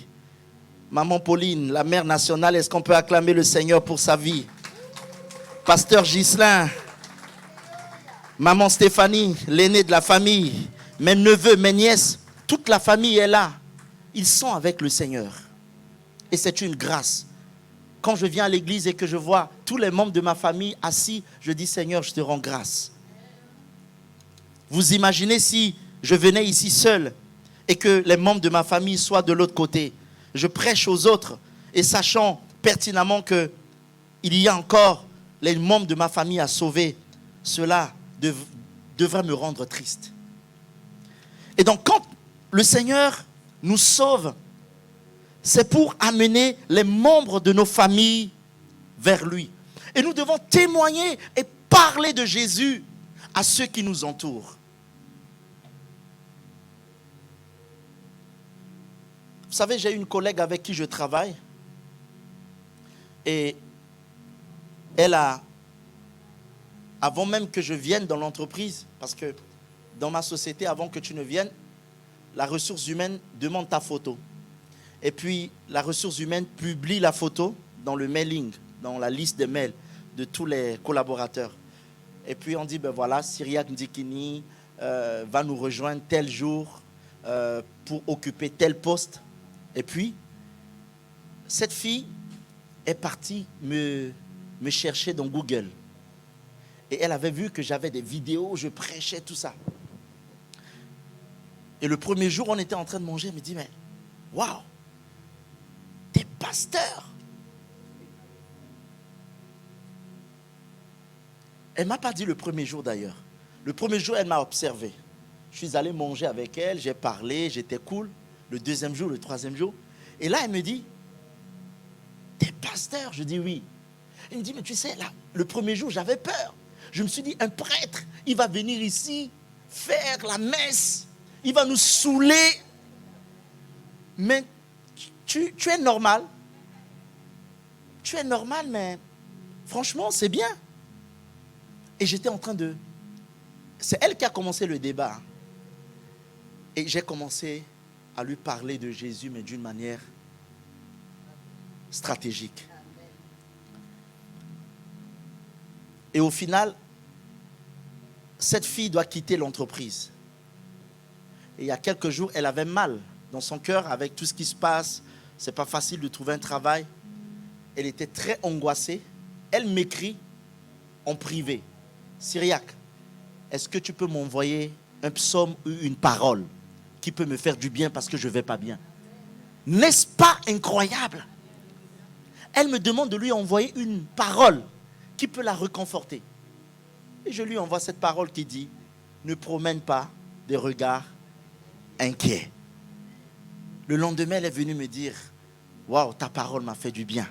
Maman Pauline, la mère nationale, est-ce qu'on peut acclamer le Seigneur pour sa vie? Pasteur Ghislain, maman Stéphanie, l'aînée de la famille, mes neveux, mes nièces, toute la famille est là. Ils sont avec le Seigneur. Et c'est une grâce. Quand je viens à l'église et que je vois tous les membres de ma famille assis, je dis Seigneur, je te rends grâce. Vous imaginez si je venais ici seul et que les membres de ma famille soient de l'autre côté. Je prêche aux autres et sachant pertinemment qu'il y a encore les membres de ma famille à sauver, cela devrait me rendre triste. Et donc quand le Seigneur nous sauve, c'est pour amener les membres de nos familles vers lui. Et nous devons témoigner et parler de Jésus à ceux qui nous entourent. Vous savez, j'ai une collègue avec qui je travaille et elle a, avant même que je vienne dans l'entreprise, parce que dans ma société, avant que tu ne viennes, la ressource humaine demande ta photo. Et puis, la ressource humaine publie la photo dans le mailing, dans la liste des mails de tous les collaborateurs. Et puis, on dit, ben voilà, Cyriaque Ndikini va nous rejoindre tel jour pour occuper tel poste. Et puis, cette fille est partie me chercher dans Google. Et elle avait vu que j'avais des vidéos, je prêchais, tout ça. Et le premier jour, on était en train de manger, elle me dit, mais waouh, t'es pasteur. Elle ne m'a pas dit le premier jour d'ailleurs. Le premier jour, elle m'a observé. Je suis allé manger avec elle, j'ai parlé, j'étais cool. Le deuxième jour, le troisième jour. Et là, elle me dit, t'es pasteur? Je dis oui. Elle me dit, mais tu sais, là, le premier jour, j'avais peur. Je me suis dit, un prêtre, il va venir ici, faire la messe. Il va nous saouler. Mais tu es normal. Tu es normal, mais franchement, c'est bien. Et j'étais en train de... C'est elle qui a commencé le débat. Et j'ai commencé à lui parler de Jésus, mais d'une manière stratégique. Et au final, cette fille doit quitter l'entreprise. Et il y a quelques jours, elle avait mal dans son cœur avec tout ce qui se passe. Ce n'est pas facile de trouver un travail. Elle était très angoissée. Elle m'écrit en privé. Cyriaque, est-ce que tu peux m'envoyer un psaume ou une parole qui peut me faire du bien parce que je ne vais pas bien? N'est-ce pas incroyable? Elle me demande de lui envoyer une parole qui peut la réconforter. Et je lui envoie cette parole qui dit, ne promène pas des regards inquiets. Le lendemain, elle est venue me dire, waouh, ta parole m'a fait du bien.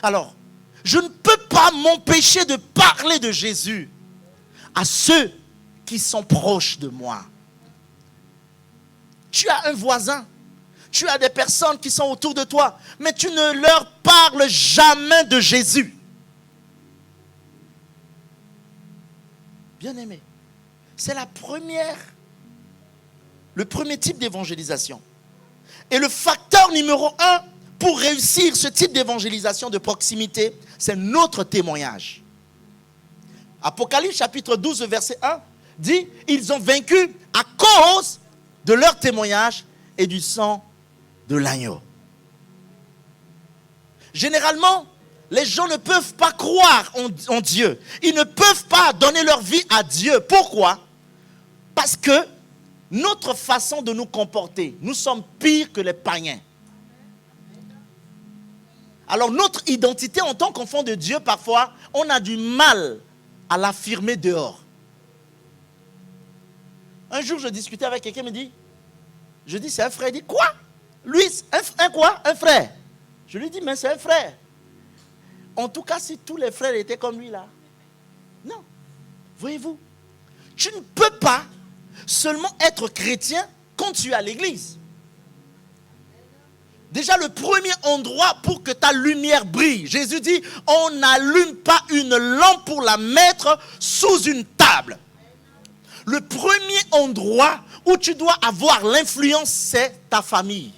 Alors, je ne peux pas m'empêcher de parler de Jésus à ceux qui sont proches de moi. Tu as un voisin, tu as des personnes qui sont autour de toi, mais tu ne leur parles jamais de Jésus. Bien-aimé, c'est le premier type d'évangélisation. Et le facteur numéro 1 pour réussir ce type d'évangélisation de proximité, c'est notre témoignage. Apocalypse chapitre 12, verset 1 dit, ils ont vaincu à cause de leur témoignage et du sang de l'agneau. Généralement, les gens ne peuvent pas croire en Dieu. Ils ne peuvent pas donner leur vie à Dieu. Pourquoi? Parce que notre façon de nous comporter, nous sommes pires que les païens. Alors notre identité en tant qu'enfant de Dieu, parfois, on a du mal à l'affirmer dehors. Un jour, je discutais avec quelqu'un, il me dit, je dis, c'est un frère. Il dit, quoi? Lui, un quoi? Un frère. Je lui dis, mais c'est un frère. En tout cas, si tous les frères étaient comme lui là. Non. Voyez-vous, tu ne peux pas seulement être chrétien quand tu es à l'église. Déjà, le premier endroit pour que ta lumière brille, Jésus dit, on n'allume pas une lampe pour la mettre sous une table. Le premier endroit où tu dois avoir l'influence, c'est ta famille.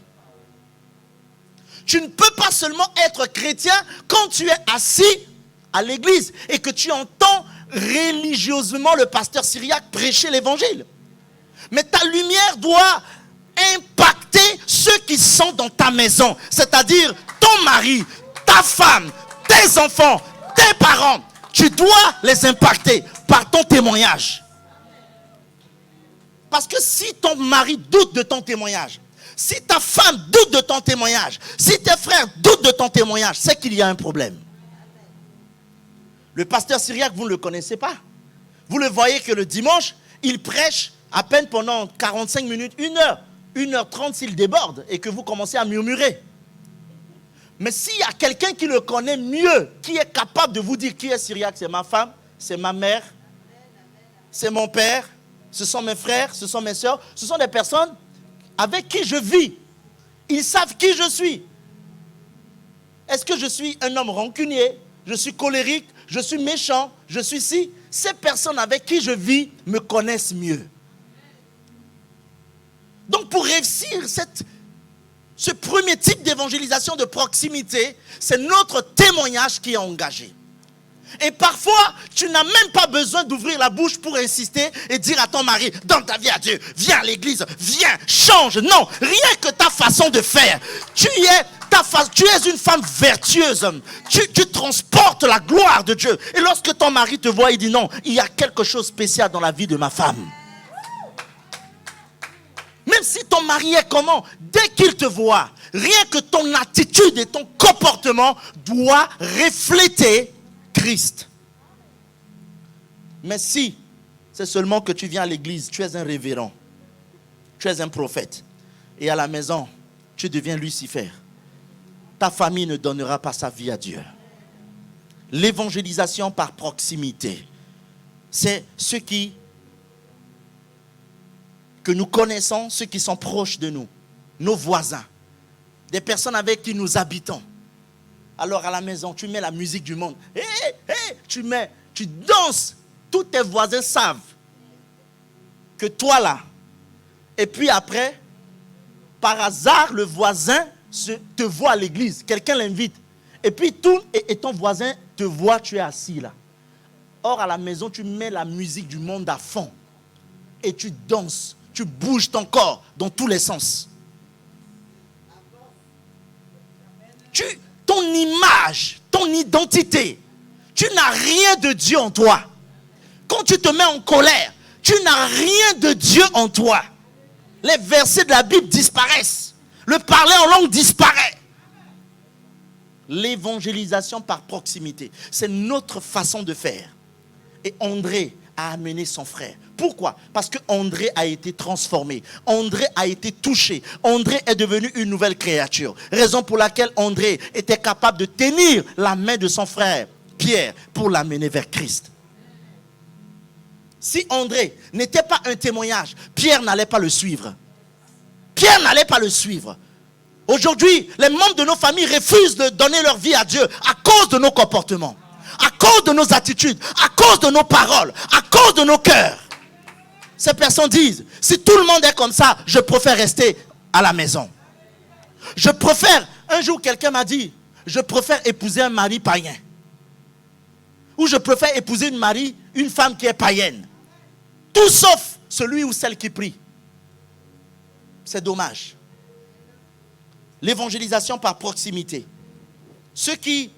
Tu ne peux pas seulement être chrétien quand tu es assis à l'église et que tu entends religieusement le pasteur syriaque prêcher l'évangile. Mais ta lumière doit impacter ceux qui sont dans ta maison, c'est-à-dire ton mari, ta femme, tes enfants, tes parents. Tu dois les impacter par ton témoignage. Parce que si ton mari doute de ton témoignage, si ta femme doute de ton témoignage, si tes frères doutent de ton témoignage, c'est qu'il y a un problème. Le pasteur syriaque, vous ne le connaissez pas. Vous le voyez que le dimanche, il prêche à peine pendant 45 minutes, 1 heure, 1h30 s'il déborde et que vous commencez à murmurer. Mais s'il y a quelqu'un qui le connaît mieux, qui est capable de vous dire qui est syriaque, c'est ma femme, c'est ma mère, c'est mon père, ce sont mes frères, ce sont mes soeurs, ce sont des personnes avec qui je vis. Ils savent qui je suis. Est-ce que je suis un homme rancunier? Je suis colérique? Je suis méchant? Je suis si? Ces personnes avec qui je vis me connaissent mieux. Donc pour réussir ce premier type d'évangélisation de proximité, c'est notre témoignage qui est engagé. Et parfois, tu n'as même pas besoin d'ouvrir la bouche pour insister et dire à ton mari, donne ta vie à Dieu, viens à l'église, viens, change. Non, rien que ta façon de faire. Tu es une femme vertueuse. Tu transportes la gloire de Dieu. Et lorsque ton mari te voit, il dit non, il y a quelque chose de spécial dans la vie de ma femme. Même si ton mari est comment, dès qu'il te voit, rien que ton attitude et ton comportement doit refléter Christ. Mais si c'est seulement que tu viens à l'église, tu es un révérend, tu es un prophète, et à la maison, tu deviens Lucifer, ta famille ne donnera pas sa vie à Dieu. L'évangélisation par proximité, c'est ceux que nous connaissons, ceux qui sont proches de nous, nos voisins, des personnes avec qui nous habitons. Alors à la maison, tu mets la musique du monde. Tu danses. Tous tes voisins savent que toi là. Et puis après, par hasard, le voisin te voit à l'église. Quelqu'un l'invite. Et puis et ton voisin te voit, tu es assis là. Or à la maison, tu mets la musique du monde à fond. Et tu danses. Tu bouges ton corps dans tous les sens. Ton image, ton identité, tu n'as rien de Dieu en toi. Quand tu te mets en colère, tu n'as rien de Dieu en toi. Les versets de la Bible disparaissent. Le parler en langue disparaît. L'évangélisation par proximité, c'est notre façon de faire. Et André a amené son frère. Pourquoi? Parce que André a été transformé. André a été touché. André est devenu une nouvelle créature. Raison pour laquelle André était capable de tenir la main de son frère Pierre pour l'amener vers Christ. Si André n'était pas un témoignage, Pierre n'allait pas le suivre. Pierre n'allait pas le suivre. Aujourd'hui, les membres de nos familles refusent de donner leur vie à Dieu à cause de nos comportements, à cause de nos attitudes, à cause de nos paroles, à cause de nos cœurs. Ces personnes disent, si tout le monde est comme ça, je préfère rester à la maison. Je préfère, un jour quelqu'un m'a dit, je préfère épouser un mari païen. Ou je préfère épouser une femme qui est païenne. Tout sauf celui ou celle qui prie. C'est dommage. L'évangélisation par proximité. Ceux qui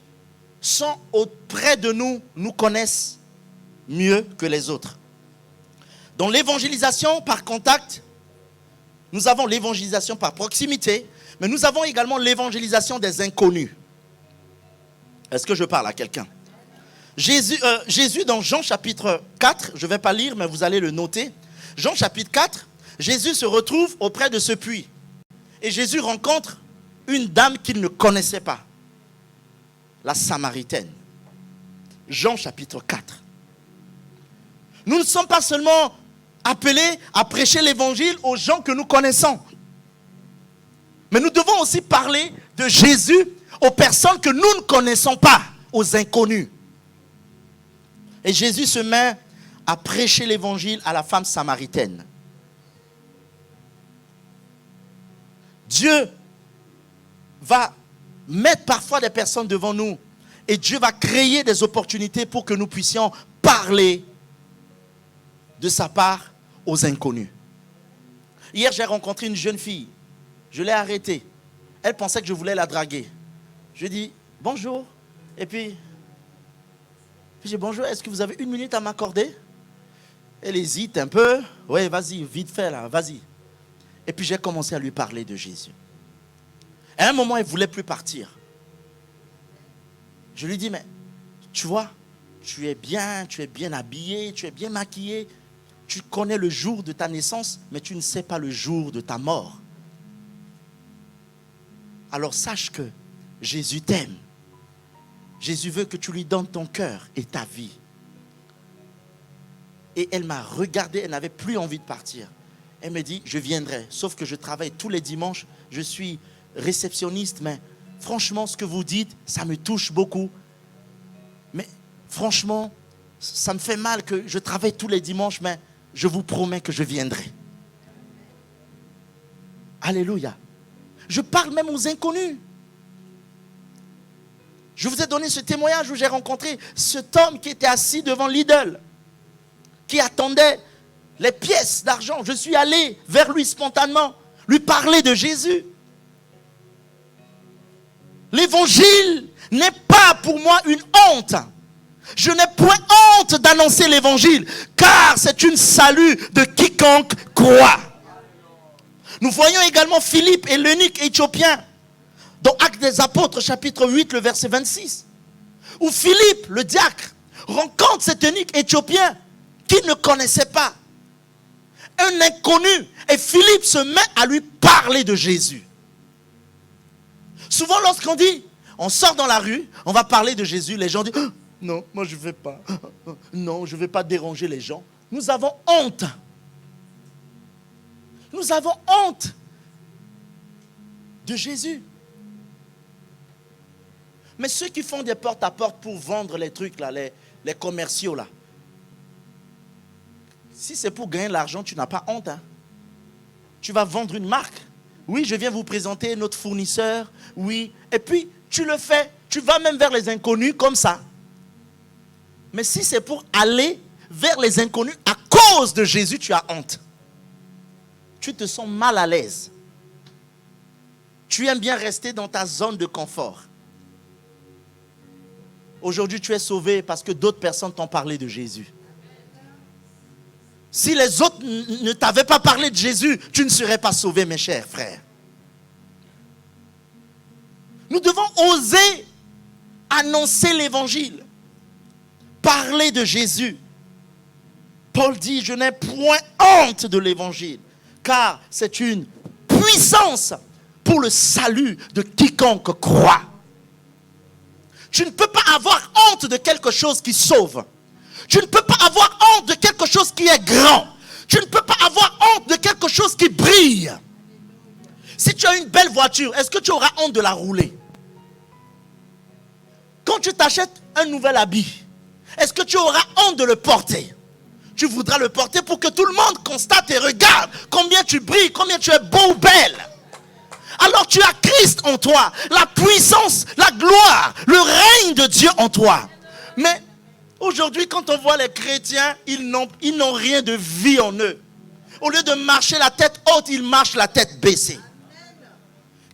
sont auprès de nous, nous connaissent mieux que les autres. Dans l'évangélisation par contact, nous avons l'évangélisation par proximité, mais nous avons également l'évangélisation des inconnus. Est-ce que je parle à quelqu'un? Jésus dans Jean chapitre 4, je ne vais pas lire, mais vous allez le noter. Jean chapitre 4, Jésus se retrouve auprès de ce puits. Et Jésus rencontre une dame qu'il ne connaissait pas. La Samaritaine. Jean chapitre 4. Nous ne sommes pas seulement appelés à prêcher l'évangile aux gens que nous connaissons. Mais nous devons aussi parler de Jésus aux personnes que nous ne connaissons pas, aux inconnus. Et Jésus se met à prêcher l'évangile à la femme samaritaine. Dieu va mettre parfois des personnes devant nous et Dieu va créer des opportunités pour que nous puissions parler de sa part aux inconnus. Hier, j'ai rencontré une jeune fille. Je l'ai arrêtée. Elle pensait que je voulais la draguer. Je lui ai dit bonjour. Et puis j'ai dit bonjour, est-ce que vous avez 1 minute à m'accorder? Elle hésite un peu. Oui, vas-y, vite fait là, vas-y. Et puis j'ai commencé à lui parler de Jésus. À un moment, elle ne voulait plus partir. Je lui dis, mais tu vois, tu es bien habillé, tu es bien maquillé. Tu connais le jour de ta naissance, mais tu ne sais pas le jour de ta mort. Alors sache que Jésus t'aime. Jésus veut que tu lui donnes ton cœur et ta vie. Et elle m'a regardé, elle n'avait plus envie de partir. Elle me dit, je viendrai, sauf que je travaille tous les dimanches, je suis réceptionniste, mais franchement, ce que vous dites, ça me touche beaucoup. Mais franchement, ça me fait mal que je travaille tous les dimanches, mais je vous promets que je viendrai. Alléluia. Je parle même aux inconnus. Je vous ai donné ce témoignage où j'ai rencontré cet homme qui était assis devant Lidl, qui attendait les pièces d'argent. Je suis allé vers lui spontanément, lui parler de Jésus. L'évangile n'est pas pour moi une honte. Je n'ai point honte d'annoncer l'évangile, car c'est une salut de quiconque croit. Nous voyons également Philippe et l'eunuque éthiopien dans Actes des Apôtres, chapitre 8, le verset 26, où Philippe, le diacre, rencontre cet eunuque éthiopien qu'il ne connaissait pas. Un inconnu. Et Philippe se met à lui parler de Jésus. Souvent, lorsqu'on dit, on sort dans la rue, on va parler de Jésus, les gens disent, oh, non, moi je ne vais pas. Non, je ne vais pas déranger les gens. Nous avons honte. Nous avons honte de Jésus. Mais ceux qui font des porte-à-porte pour vendre les trucs, là, les commerciaux, là, si c'est pour gagner de l'argent, tu n'as pas honte. Hein? Tu vas vendre une marque. Oui, je viens vous présenter notre fournisseur. Oui. Et puis, tu le fais. Tu vas même vers les inconnus comme ça. Mais si c'est pour aller vers les inconnus à cause de Jésus, tu as honte. Tu te sens mal à l'aise. Tu aimes bien rester dans ta zone de confort. Aujourd'hui, tu es sauvé parce que d'autres personnes t'ont parlé de Jésus. Si les autres ne t'avaient pas parlé de Jésus, tu ne serais pas sauvé, mes chers frères. Nous devons oser annoncer l'évangile, parler de Jésus. Paul dit, je n'ai point honte de l'évangile, car c'est une puissance pour le salut de quiconque croit. Tu ne peux pas avoir honte de quelque chose qui sauve. Tu ne peux pas avoir honte de quelque chose qui est grand. Tu ne peux pas avoir honte de quelque chose qui brille. Si tu as une belle voiture, est-ce que tu auras honte de la rouler? Quand tu t'achètes un nouvel habit, est-ce que tu auras honte de le porter? Tu voudras le porter pour que tout le monde constate et regarde combien tu brilles, combien tu es beau ou belle. Alors tu as Christ en toi, la puissance, la gloire, le règne de Dieu en toi. Mais aujourd'hui, quand on voit les chrétiens, ils n'ont rien de vie en eux. Au lieu de marcher la tête haute, ils marchent la tête baissée.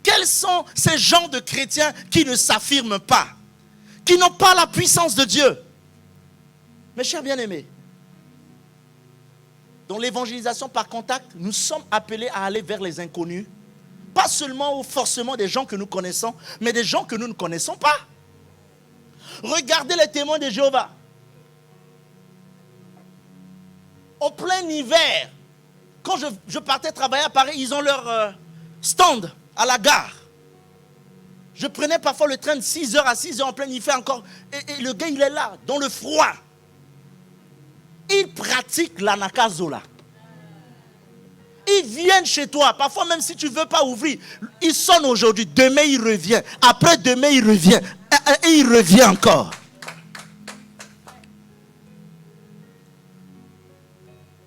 Quels sont ces gens de chrétiens qui ne s'affirment pas, qui n'ont pas la puissance de Dieu? Mes chers bien-aimés, dans l'évangélisation par contact, nous sommes appelés à aller vers les inconnus. Pas seulement ou forcément des gens que nous connaissons, mais des gens que nous ne connaissons pas. Regardez les témoins de Jéhovah. En plein hiver, quand je partais travailler à Paris, ils ont leur stand à la gare. Je prenais parfois le train de 6h à 6h en plein hiver encore. Et le gars, il est là, dans le froid. Ils pratiquent l'anakazo là. Ils viennent chez toi. Parfois, même si tu ne veux pas ouvrir, ils sonnent aujourd'hui. Demain, il revient. Après, demain, il revient. Et il revient encore.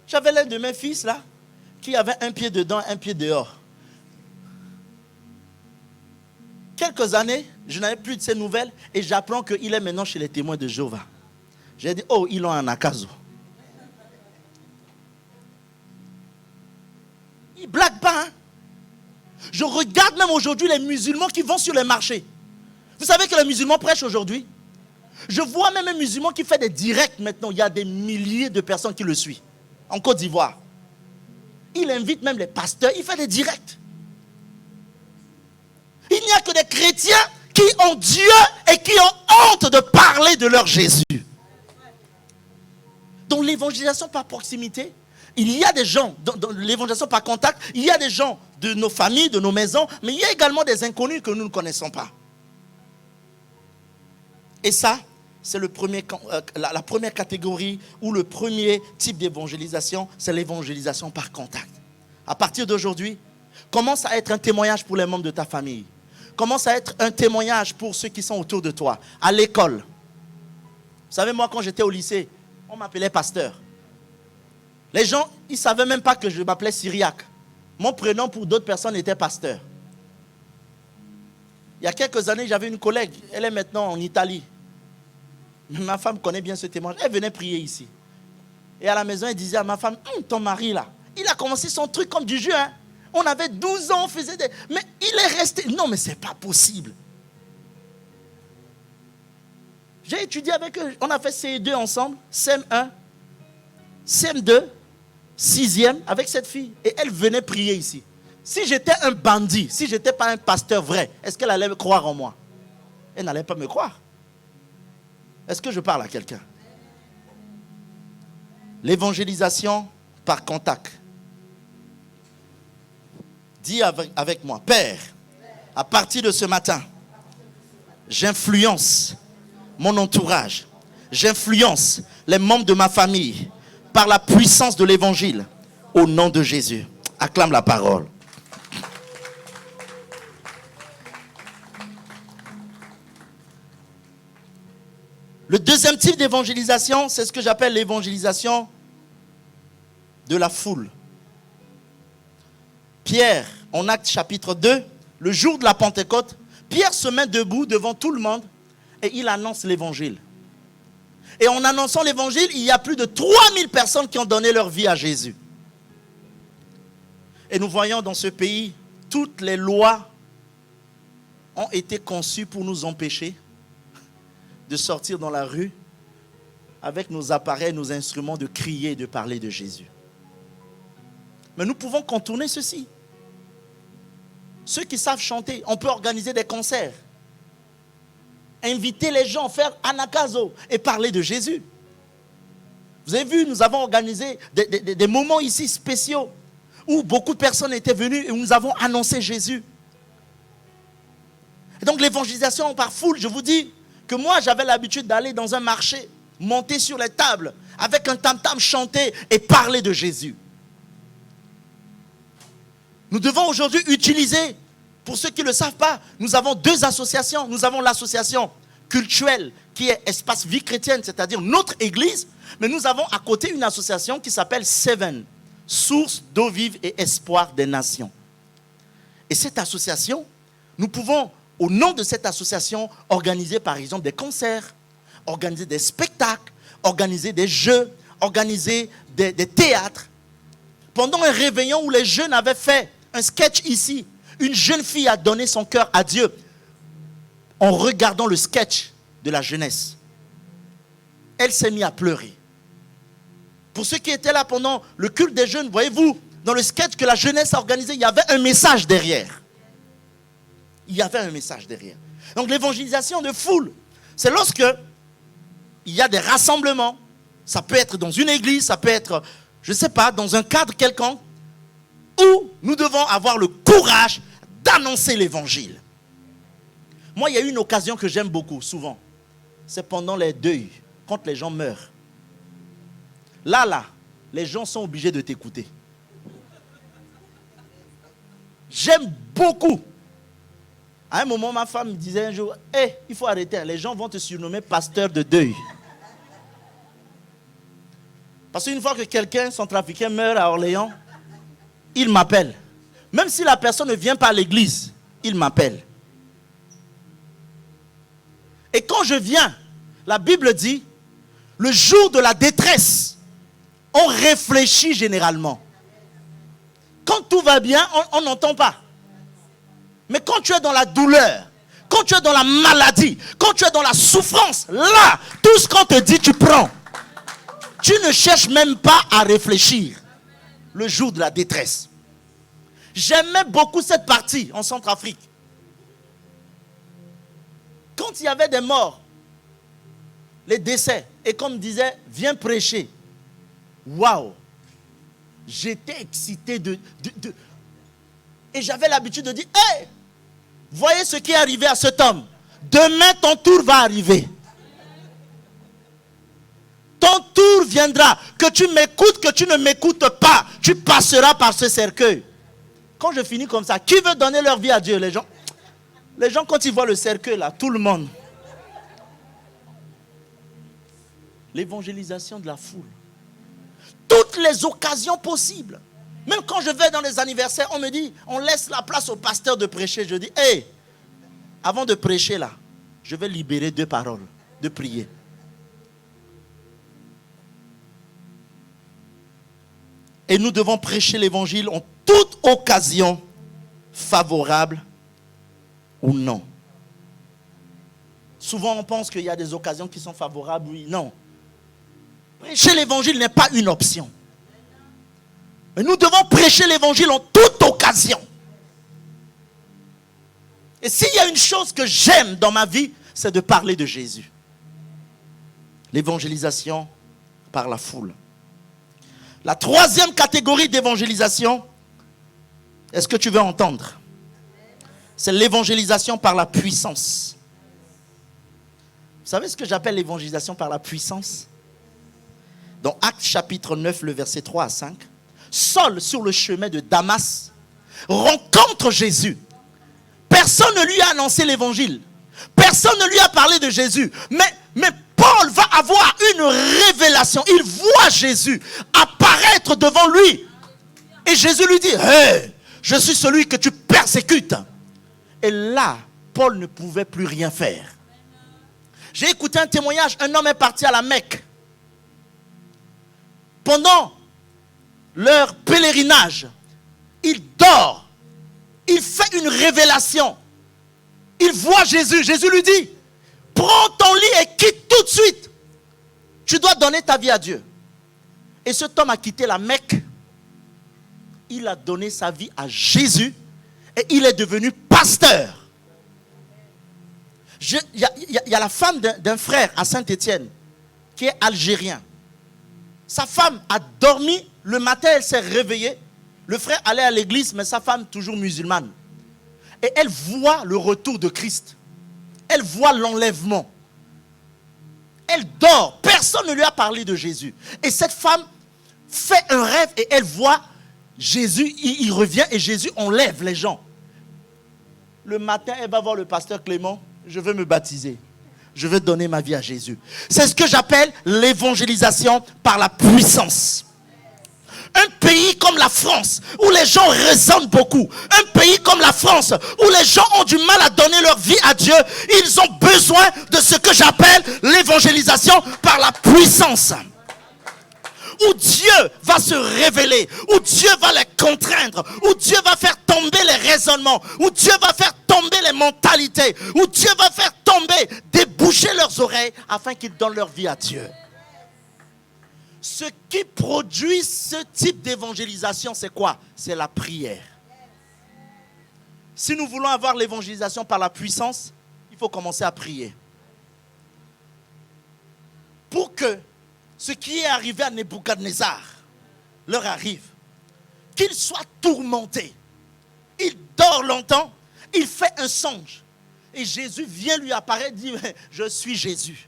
J'avais l'un de mes fils là, qui avait un pied dedans, un pied dehors. Quelques années, je n'avais plus de ses nouvelles et j'apprends qu'il est maintenant chez les témoins de Jéhovah. J'ai dit, oh, ils ont un akazo. Ils ne blaguent pas. Hein? Je regarde même aujourd'hui les musulmans qui vont sur les marchés. Vous savez que les musulmans prêchent aujourd'hui? Je vois même un musulman qui fait des directs maintenant. Il y a des milliers de personnes qui le suivent. En Côte d'Ivoire. Il invite même les pasteurs. Il fait des directs. Il n'y a que des chrétiens qui ont Dieu et qui ont honte de parler de leur Jésus. Dans l'évangélisation par proximité, il y a des gens, dans l'évangélisation par contact, il y a des gens de nos familles, de nos maisons, mais il y a également des inconnus que nous ne connaissons pas. Et ça, c'est la première catégorie ou le premier type d'évangélisation, c'est l'évangélisation par contact. À partir d'aujourd'hui, commence à être un témoignage pour les membres de ta famille. Commence à être un témoignage pour ceux qui sont autour de toi, à l'école. Vous savez, moi, quand j'étais au lycée, on m'appelait pasteur. Les gens, ils ne savaient même pas que je m'appelais Syriaque. Mon prénom pour d'autres personnes était pasteur. Il y a quelques années, j'avais une collègue, elle est maintenant en Italie. Ma femme connaît bien ce témoignage. Elle venait prier ici. Et à la maison, elle disait à ma femme, ton mari là, il a commencé son truc comme du jeu. Hein? On avait 12 ans, on faisait des... Mais il est resté... Non, mais ce n'est pas possible. J'ai étudié avec eux. On a fait CE2 ensemble, CM1, CM2, 6e, avec cette fille. Et elle venait prier ici. Si j'étais un bandit, si je n'étais pas un pasteur vrai, est-ce qu'elle allait me croire en moi? Elle n'allait pas me croire. Est-ce que je parle à quelqu'un? L'évangélisation par contact. Dis avec moi, Père, à partir de ce matin, j'influence mon entourage, j'influence les membres de ma famille par la puissance de l'évangile au nom de Jésus. Acclame la parole. Le deuxième type d'évangélisation, c'est ce que j'appelle l'évangélisation de la foule. Pierre, en Actes chapitre 2, le jour de la Pentecôte, Pierre se met debout devant tout le monde et il annonce l'évangile. Et en annonçant l'évangile, il y a plus de 3000 personnes qui ont donné leur vie à Jésus. Et nous voyons dans ce pays, toutes les lois ont été conçues pour nous empêcher de sortir dans la rue avec nos appareils, nos instruments, de crier et de parler de Jésus. Mais nous pouvons contourner ceci. Ceux qui savent chanter, on peut organiser des concerts. Inviter les gens, faire anakazo et parler de Jésus. Vous avez vu, nous avons organisé des moments ici spéciaux où beaucoup de personnes étaient venues et où nous avons annoncé Jésus. Et donc l'évangélisation par foule, je vous dis que moi j'avais l'habitude d'aller dans un marché, monter sur les tables, avec un tam-tam, chanter et parler de Jésus. Nous devons aujourd'hui utiliser, pour ceux qui ne le savent pas, nous avons deux associations. Nous avons l'association cultuelle qui est Espace Vie Chrétienne, c'est-à-dire notre église. Mais nous avons à côté une association qui s'appelle Seven, Source d'eau vive et espoir des nations. Et cette association, nous pouvons, au nom de cette association, organiser par exemple des concerts, organiser des spectacles, organiser des jeux, organiser des théâtres. Pendant un réveillon où les jeunes avaient fait un sketch ici, une jeune fille a donné son cœur à Dieu en regardant le sketch de la jeunesse. Elle s'est mise à pleurer. Pour ceux qui étaient là pendant le culte des jeunes, voyez-vous, dans le sketch que la jeunesse a organisé, il y avait un message derrière. Il y avait un message derrière. Donc l'évangélisation de foule, c'est lorsque il y a des rassemblements. Ça peut être dans une église, ça peut être, je ne sais pas, dans un cadre quelconque, où nous devons avoir le courage d'annoncer l'évangile. Moi, il y a une occasion que j'aime beaucoup, souvent. C'est pendant les deuils, quand les gens meurent. Là, les gens sont obligés de t'écouter. J'aime beaucoup. À un moment, ma femme me disait un jour, il faut arrêter, les gens vont te surnommer pasteur de deuil. Parce qu'une fois que quelqu'un, centrafricain, meurt à Orléans, il m'appelle. Même si la personne ne vient pas à l'église, il m'appelle. Et quand je viens, la Bible dit, le jour de la détresse, on réfléchit généralement. Quand tout va bien, on n'entend pas. Mais quand tu es dans la douleur, quand tu es dans la maladie, quand tu es dans la souffrance, là, tout ce qu'on te dit, tu prends. Tu ne cherches même pas à réfléchir. Le jour de la détresse. J'aimais beaucoup cette partie en Centrafrique. Quand il y avait des morts, les décès, et qu'on me disait, viens prêcher. Waouh! J'étais excité et j'avais l'habitude de dire, voyez ce qui est arrivé à cet homme. Demain, ton tour va arriver. Ton tour viendra. Que tu m'écoutes, que tu ne m'écoutes pas. Tu passeras par ce cercueil. Quand je finis comme ça, qui veut donner leur vie à Dieu? Les gens, quand ils voient le cercueil là, tout le monde. L'évangélisation de la foule. Toutes les occasions possibles. Même quand je vais dans les anniversaires, on me dit, on laisse la place au pasteur de prêcher. Je dis, avant de prêcher là, je vais libérer 2 paroles, de prier. Et nous devons prêcher l'évangile en toute occasion, favorable ou non. Souvent on pense qu'il y a des occasions qui sont favorables, oui, non. Prêcher l'évangile n'est pas une option. Mais nous devons prêcher l'évangile en toute occasion. Et s'il y a une chose que j'aime dans ma vie, c'est de parler de Jésus. L'évangélisation par la foule. La 3e catégorie d'évangélisation, est-ce que tu veux entendre? C'est l'évangélisation par la puissance. Vous savez ce que j'appelle l'évangélisation par la puissance? Dans Actes chapitre 9, le verset 3 à 5, Saul, sur le chemin de Damas, rencontre Jésus. Personne ne lui a annoncé l'évangile. Personne ne lui a parlé de Jésus. Mais Paul va avoir une révélation. Il voit Jésus apparaître devant lui. Et Jésus lui dit, je suis celui que tu persécutes. Et là, Paul ne pouvait plus rien faire. J'ai écouté un témoignage. Un homme est parti à la Mecque. Pendant leur pèlerinage, il dort. Il fait une révélation. Il voit Jésus. Jésus lui dit, prends ton lit et quitte tout de suite. Tu dois donner ta vie à Dieu. Et cet homme a quitté la Mecque. Il a donné sa vie à Jésus. Et il est devenu pasteur. Il y a la femme d'un frère à Saint-Étienne qui est algérien. Sa femme a dormi. Le matin, elle s'est réveillée. Le frère allait à l'église, mais sa femme toujours musulmane. Et elle voit le retour de Christ. Elle voit l'enlèvement. Elle dort. Personne ne lui a parlé de Jésus. Et cette femme fait un rêve et elle voit Jésus. Il revient et Jésus enlève les gens. Le matin, elle va voir le pasteur Clément. Je veux me baptiser. Je veux donner ma vie à Jésus. C'est ce que j'appelle l'évangélisation par la puissance. Un pays comme la France, où les gens raisonnent beaucoup. Un pays comme la France, où les gens ont du mal à donner leur vie à Dieu. Ils ont besoin de ce que j'appelle l'évangélisation par la puissance. Où Dieu va se révéler, où Dieu va les contraindre, où Dieu va faire tomber les raisonnements, où Dieu va faire tomber les mentalités, où Dieu va faire tomber, déboucher leurs oreilles afin qu'ils donnent leur vie à Dieu. Ce qui produit ce type d'évangélisation, c'est quoi? C'est la prière. Si nous voulons avoir l'évangélisation par la puissance, il faut commencer à prier. Pour que ce qui est arrivé à Nebuchadnezzar leur arrive, qu'il soit tourmenté. Il dort longtemps, il fait un songe. Et Jésus vient lui apparaître et dit, je suis Jésus.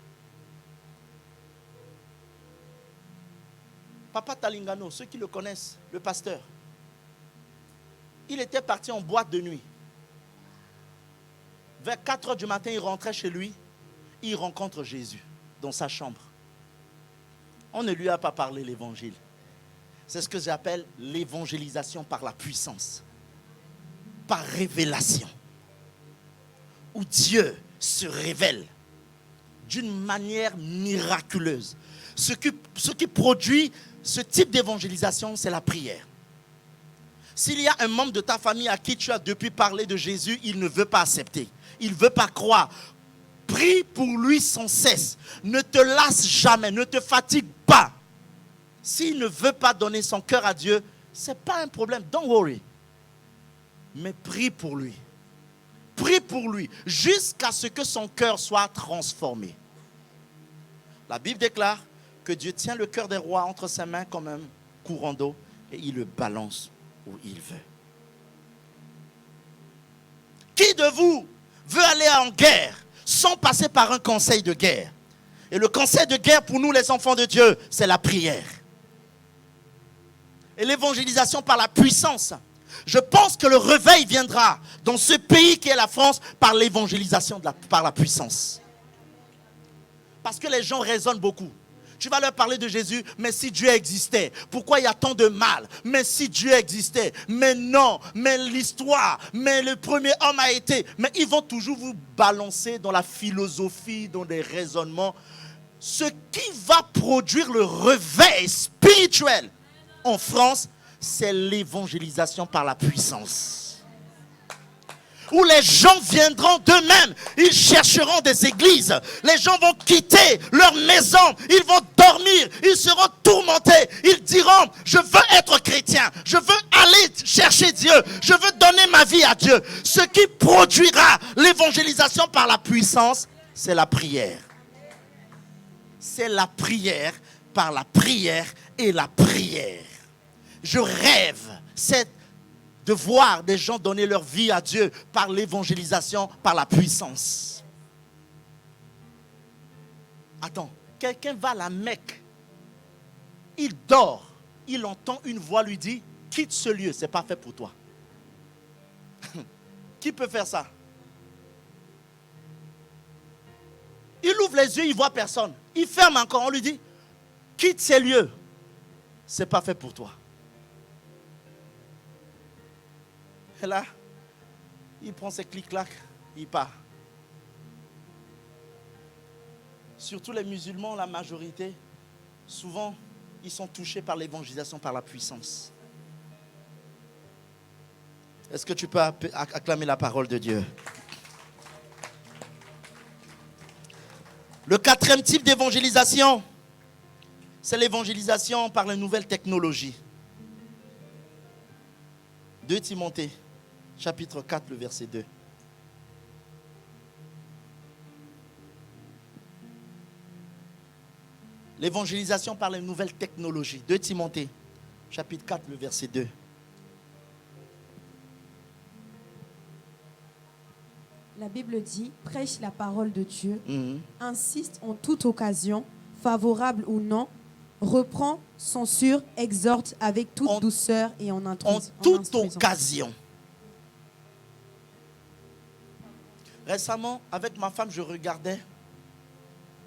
Papa Talingano, ceux qui le connaissent, le pasteur, il était parti en boîte de nuit. Vers 4 heures du matin, il rentrait chez lui. Il rencontre Jésus dans sa chambre. On ne lui a pas parlé l'évangile. C'est ce que j'appelle l'évangélisation par la puissance. Par révélation. Où Dieu se révèle d'une manière miraculeuse. Ce qui produit ce type d'évangélisation, c'est la prière. S'il y a un membre de ta famille à qui tu as depuis parlé de Jésus, il ne veut pas accepter. Il ne veut pas croire. Prie pour lui sans cesse. Ne te lasse jamais. Ne te fatigue pas. S'il ne veut pas donner son cœur à Dieu, ce n'est pas un problème. Don't worry. Mais prie pour lui. Prie pour lui. Jusqu'à ce que son cœur soit transformé. La Bible déclare que Dieu tient le cœur des rois entre ses mains comme un courant d'eau et il le balance où il veut. Qui de vous veut aller en guerre sans passer par un conseil de guerre? Et le conseil de guerre pour nous les enfants de Dieu, c'est la prière. Et l'évangélisation par la puissance. Je pense que le réveil viendra dans ce pays qui est la France par l'évangélisation par la puissance. Parce que les gens raisonnent beaucoup. Tu vas leur parler de Jésus, mais si Dieu existait, pourquoi il y a tant de mal? Mais si Dieu existait, mais non, mais l'histoire, mais le premier homme a été. Mais ils vont toujours vous balancer dans la philosophie, dans des raisonnements. Ce qui va produire le réveil spirituel en France, c'est l'évangélisation par la puissance. Où les gens viendront d'eux-mêmes, ils chercheront des églises, les gens vont quitter leur maison, ils vont dormir, ils seront tourmentés, ils diront, je veux être chrétien, je veux aller chercher Dieu, je veux donner ma vie à Dieu. Ce qui produira l'évangélisation par la puissance, c'est la prière. C'est la prière par la prière et la prière. Je rêve de voir des gens donner leur vie à Dieu par l'évangélisation, par la puissance. Attends, quelqu'un va à la Mecque, il dort, il entend une voix lui dire, quitte ce lieu, c'est pas fait pour toi. Qui peut faire ça? Il ouvre les yeux, il voit personne. Il ferme encore, on lui dit, quitte ces lieux, c'est pas fait pour toi. Et là, il prend ses clics-clacs, il part. Surtout les musulmans, la majorité, souvent, ils sont touchés par l'évangélisation, par la puissance. Est-ce que tu peux acclamer la parole de Dieu? Le 4e type d'évangélisation, c'est l'évangélisation par les nouvelles technologies. 2 Timothée. Chapitre 4, le verset 2. L'évangélisation par les nouvelles technologies. 2 Timothée, chapitre 4, le verset 2. La Bible dit, prêche la parole de Dieu, insiste en toute occasion, favorable ou non, reprend, censure, exhorte avec toute douceur et en instruction. En toute occasion. Récemment, avec ma femme, je regardais,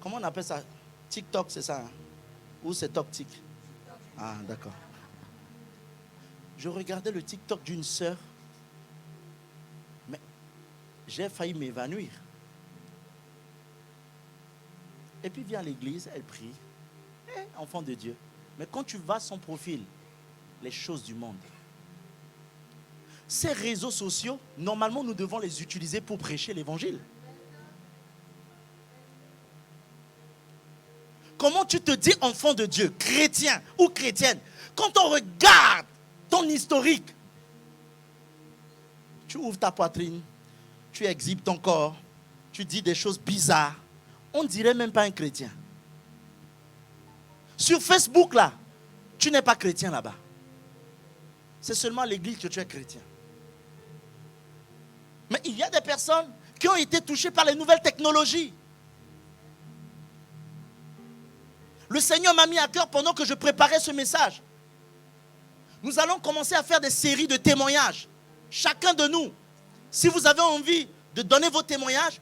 comment on appelle ça? TikTok, c'est ça? Hein? Ou c'est TokTik? Ah, d'accord. Je regardais le TikTok d'une sœur. Mais j'ai failli m'évanouir. Et puis vient à l'église, elle prie. Enfant de Dieu. Mais quand tu vas son profil, les choses du monde. Ces réseaux sociaux, normalement, nous devons les utiliser pour prêcher l'évangile. Comment tu te dis enfant de Dieu, chrétien ou chrétienne, quand on regarde ton historique, tu ouvres ta poitrine, tu exhibes ton corps, tu dis des choses bizarres, on ne dirait même pas un chrétien. Sur Facebook, là, tu n'es pas chrétien là-bas. C'est seulement à l'église que tu es chrétien. Mais il y a des personnes qui ont été touchées par les nouvelles technologies. Le Seigneur m'a mis à cœur pendant que je préparais ce message. Nous allons commencer à faire des séries de témoignages. Chacun de nous, si vous avez envie de donner vos témoignages,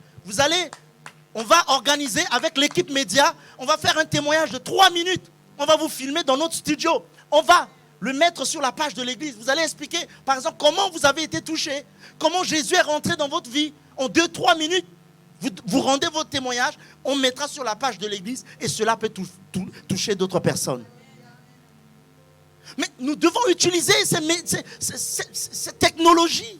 on va organiser avec l'équipe média, on va faire un témoignage de 3 minutes. On va vous filmer dans notre studio. On va le mettre sur la page de l'église. Vous allez expliquer, par exemple, comment vous avez été touché, comment Jésus est rentré dans votre vie. En 2-3 minutes, vous rendez votre témoignage, on mettra sur la page de l'église et cela peut toucher d'autres personnes. Mais nous devons utiliser ces technologies.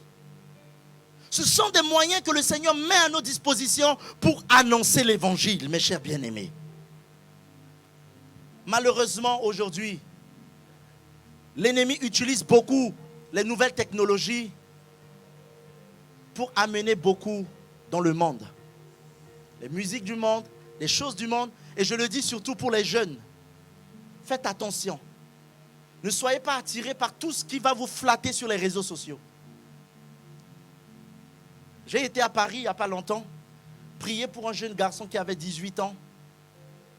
Ce sont des moyens que le Seigneur met à nos dispositions pour annoncer l'évangile, mes chers bien-aimés. Malheureusement, aujourd'hui, l'ennemi utilise beaucoup les nouvelles technologies pour amener beaucoup dans le monde. Les musiques du monde, les choses du monde. Et je le dis surtout pour les jeunes. Faites attention. Ne soyez pas attirés par tout ce qui va vous flatter sur les réseaux sociaux. J'ai été à Paris il n'y a pas longtemps, prier pour un jeune garçon qui avait 18 ans,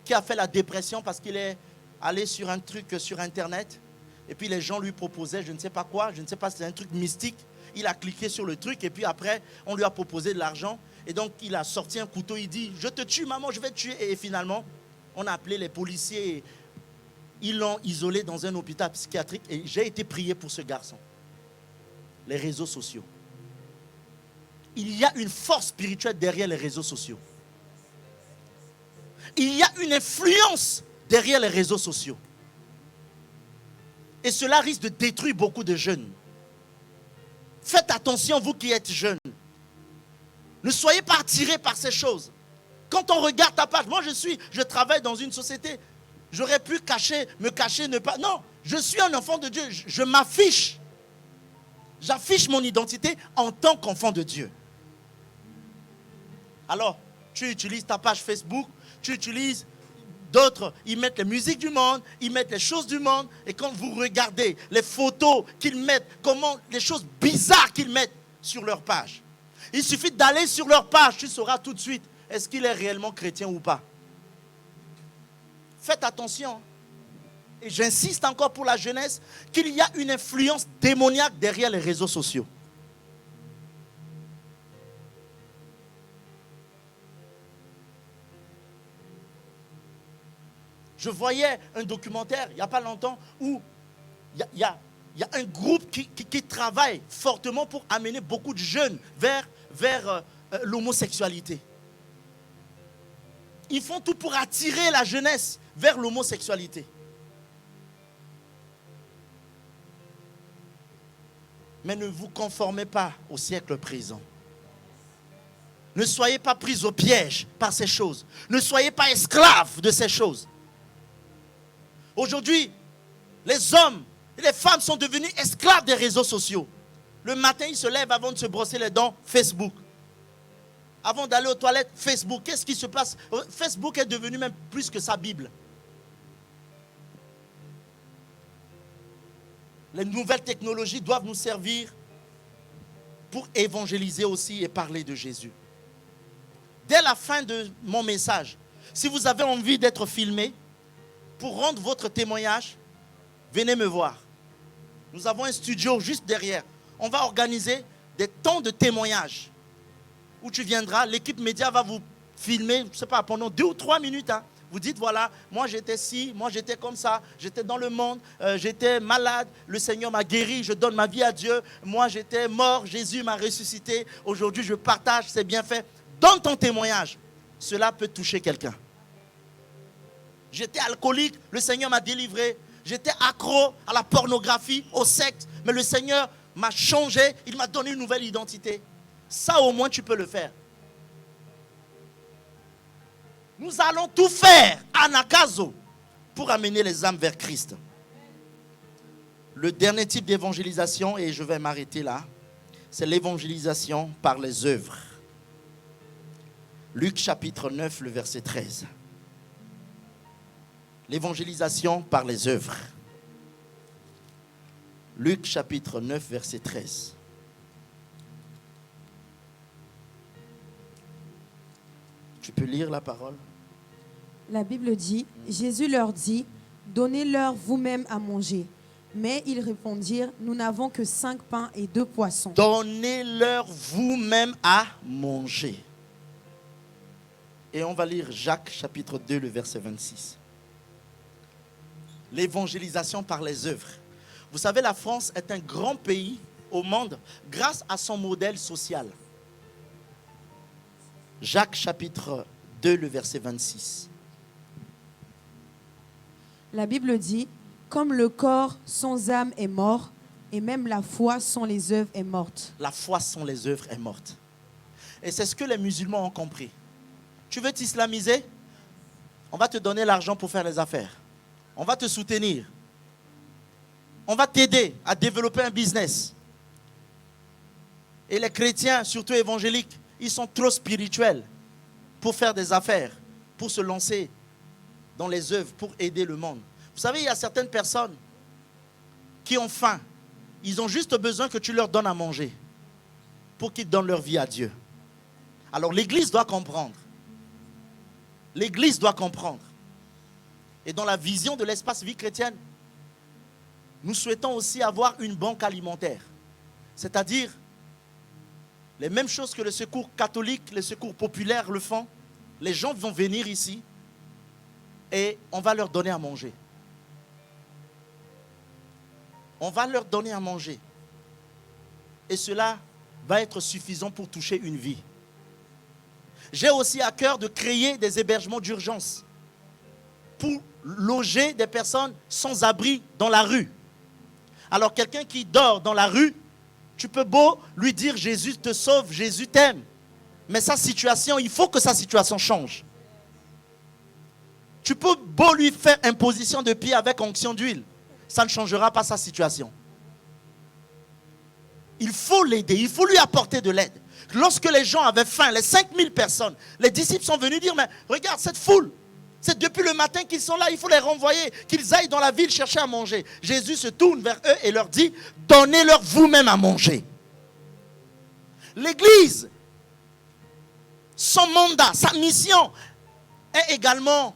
qui a fait la dépression parce qu'il est allé sur un truc sur Internet. Et puis les gens lui proposaient, je ne sais pas quoi, je ne sais pas si c'est un truc mystique. Il a cliqué sur le truc et puis après, on lui a proposé de l'argent. Et donc, il a sorti un couteau, il dit, je te tue maman, je vais te tuer. Et finalement, on a appelé les policiers. Et ils l'ont isolé dans un hôpital psychiatrique. Et j'ai été prié pour ce garçon. Les réseaux sociaux. Il y a une force spirituelle derrière les réseaux sociaux. Il y a une influence derrière les réseaux sociaux. Et cela risque de détruire beaucoup de jeunes. Faites attention, vous qui êtes jeunes. Ne soyez pas attirés par ces choses. Quand on regarde ta page, moi je travaille dans une société. J'aurais pu me cacher, ne pas. Non, je suis un enfant de Dieu. Je m'affiche. J'affiche mon identité en tant qu'enfant de Dieu. Alors, tu utilises ta page Facebook, tu utilises d'autres, ils mettent les musiques du monde, ils mettent les choses du monde. Et quand vous regardez les photos qu'ils mettent, les choses bizarres qu'ils mettent sur leur page. Il suffit d'aller sur leur page, tu sauras tout de suite est-ce qu'il est réellement chrétien ou pas. Faites attention. Et j'insiste encore pour la jeunesse qu'il y a une influence démoniaque derrière les réseaux sociaux. Je voyais un documentaire il n'y a pas longtemps où il y a un groupe qui travaille fortement pour amener beaucoup de jeunes vers l'homosexualité. Ils font tout pour attirer la jeunesse vers l'homosexualité. Mais ne vous conformez pas au siècle présent. Ne soyez pas pris au piège par ces choses. Ne soyez pas esclaves de ces choses. Aujourd'hui, les hommes et les femmes sont devenus esclaves des réseaux sociaux. Le matin, ils se lèvent avant de se brosser les dents, Facebook. Avant d'aller aux toilettes, Facebook. Qu'est-ce qui se passe? Facebook est devenu même plus que sa Bible. Les nouvelles technologies doivent nous servir pour évangéliser aussi et parler de Jésus. Dès la fin de mon message, si vous avez envie d'être filmé, pour rendre votre témoignage, venez me voir. Nous avons un studio juste derrière. On va organiser des temps de témoignage où tu viendras, l'équipe média va vous filmer, je ne sais pas, pendant 2 ou 3 minutes. Vous dites, voilà, moi j'étais ci, moi j'étais comme ça, j'étais dans le monde, j'étais malade, le Seigneur m'a guéri, je donne ma vie à Dieu. Moi j'étais mort, Jésus m'a ressuscité. Aujourd'hui je partage ses bienfaits. Donne ton témoignage. Cela peut toucher quelqu'un. J'étais alcoolique, le Seigneur m'a délivré. J'étais accro à la pornographie, au sexe, mais le Seigneur m'a changé, il m'a donné une nouvelle identité. Ça au moins tu peux le faire. Nous allons tout faire, anakazo, pour amener les âmes vers Christ. Le dernier type d'évangélisation, et je vais m'arrêter là, c'est l'évangélisation par les œuvres. Luc chapitre 9, le verset 13. L'évangélisation par les œuvres. Luc chapitre 9, verset 13. Tu peux lire la parole? La Bible dit, Jésus leur dit, donnez-leur vous-même à manger. Mais ils répondirent, nous n'avons que 5 pains et 2 poissons. Donnez-leur vous-même à manger. Et on va lire Jacques chapitre 2, le verset 26. L'évangélisation par les œuvres. Vous savez, la France est un grand pays au monde grâce à son modèle social. Jacques chapitre 2, le verset 26. La Bible dit, comme le corps sans âme est mort, et même la foi sans les œuvres est morte. La foi sans les œuvres est morte. Et c'est ce que les musulmans ont compris. Tu veux t'islamiser? On va te donner l'argent pour faire les affaires. On va te soutenir. On va t'aider à développer un business. Et les chrétiens, surtout évangéliques, ils sont trop spirituels pour faire des affaires, pour se lancer dans les œuvres, pour aider le monde. Vous savez, il y a certaines personnes qui ont faim. Ils ont juste besoin que tu leur donnes à manger pour qu'ils donnent leur vie à Dieu. Alors l'Église doit comprendre. L'Église doit comprendre. Et dans la vision de l'espace vie chrétienne, nous souhaitons aussi avoir une banque alimentaire. C'est-à-dire les mêmes choses que le secours catholique, les secours populaires le font. Les gens vont venir ici et on va leur donner à manger. On va leur donner à manger. Et cela va être suffisant pour toucher une vie. J'ai aussi à cœur de créer des hébergements d'urgence pour loger des personnes sans abri dans la rue. Alors quelqu'un qui dort dans la rue, tu peux beau lui dire Jésus te sauve, Jésus t'aime. Mais sa situation, il faut que sa situation change. Tu peux beau lui faire imposition de pied avec onction d'huile. Ça ne changera pas sa situation. Il faut l'aider, il faut lui apporter de l'aide. Lorsque les gens avaient faim, les 5000 personnes, les disciples sont venus dire, mais regarde cette foule. C'est depuis le matin qu'ils sont là, il faut les renvoyer, qu'ils aillent dans la ville chercher à manger. Jésus se tourne vers eux et leur dit, donnez-leur vous-même à manger. L'Église, son mandat, sa mission est également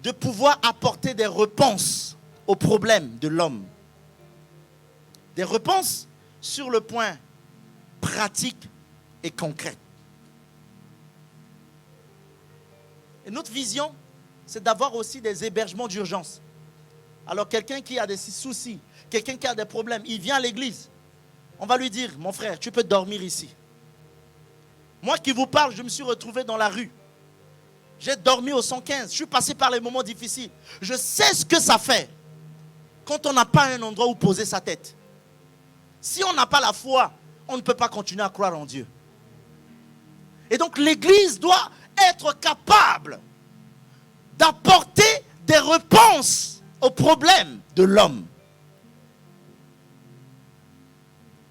de pouvoir apporter des réponses aux problèmes de l'homme. Des réponses sur le point pratique et concret. Et notre vision, c'est d'avoir aussi des hébergements d'urgence. Alors quelqu'un qui a des soucis, quelqu'un qui a des problèmes, il vient à l'église. On va lui dire, mon frère, tu peux dormir ici. Moi qui vous parle, je me suis retrouvé dans la rue. J'ai dormi au 115, je suis passé par les moments difficiles. Je sais ce que ça fait quand on n'a pas un endroit où poser sa tête. Si on n'a pas la foi, on ne peut pas continuer à croire en Dieu. Et donc l'église doit être capable d'apporter des réponses aux problèmes de l'homme.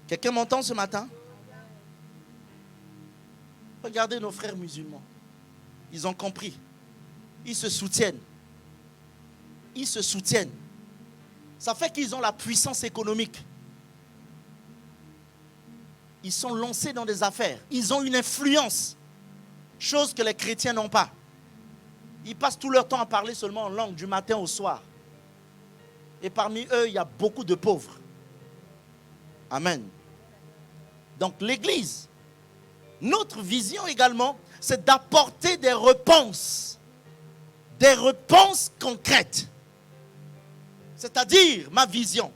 Quelqu'un m'entend ce matin? Regardez nos frères musulmans. Ils ont compris. Ils se soutiennent. Ils se soutiennent. Ça fait qu'ils ont la puissance économique. Ils sont lancés dans des affaires. Ils ont une influence. Chose que les chrétiens n'ont pas. Ils passent tout leur temps à parler seulement en langue du matin au soir. Et parmi eux, il y a beaucoup de pauvres. Amen. Donc l'église, notre vision également, c'est d'apporter des réponses des réponses concrètes. C'est-à-dire ma vision.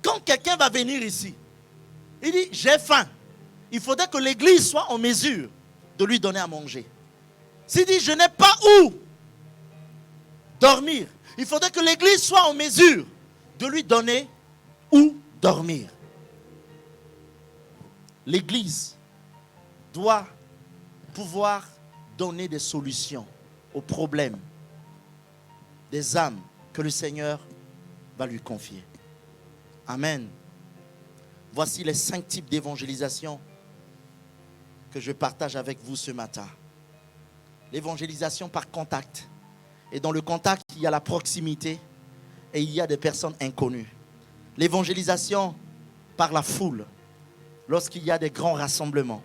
Quand quelqu'un va venir ici, il dit, j'ai faim. Il faudrait que l'église soit en mesure de lui donner à manger. S'il dit, je n'ai pas où dormir, il faudrait que l'église soit en mesure de lui donner où dormir. L'église doit pouvoir donner des solutions aux problèmes des âmes que le Seigneur va lui confier. Amen. Voici les 5 types d'évangélisation que je partage avec vous ce matin. L'évangélisation par contact. Et dans le contact, il y a la proximité et il y a des personnes inconnues. L'évangélisation par la foule, lorsqu'il y a des grands rassemblements.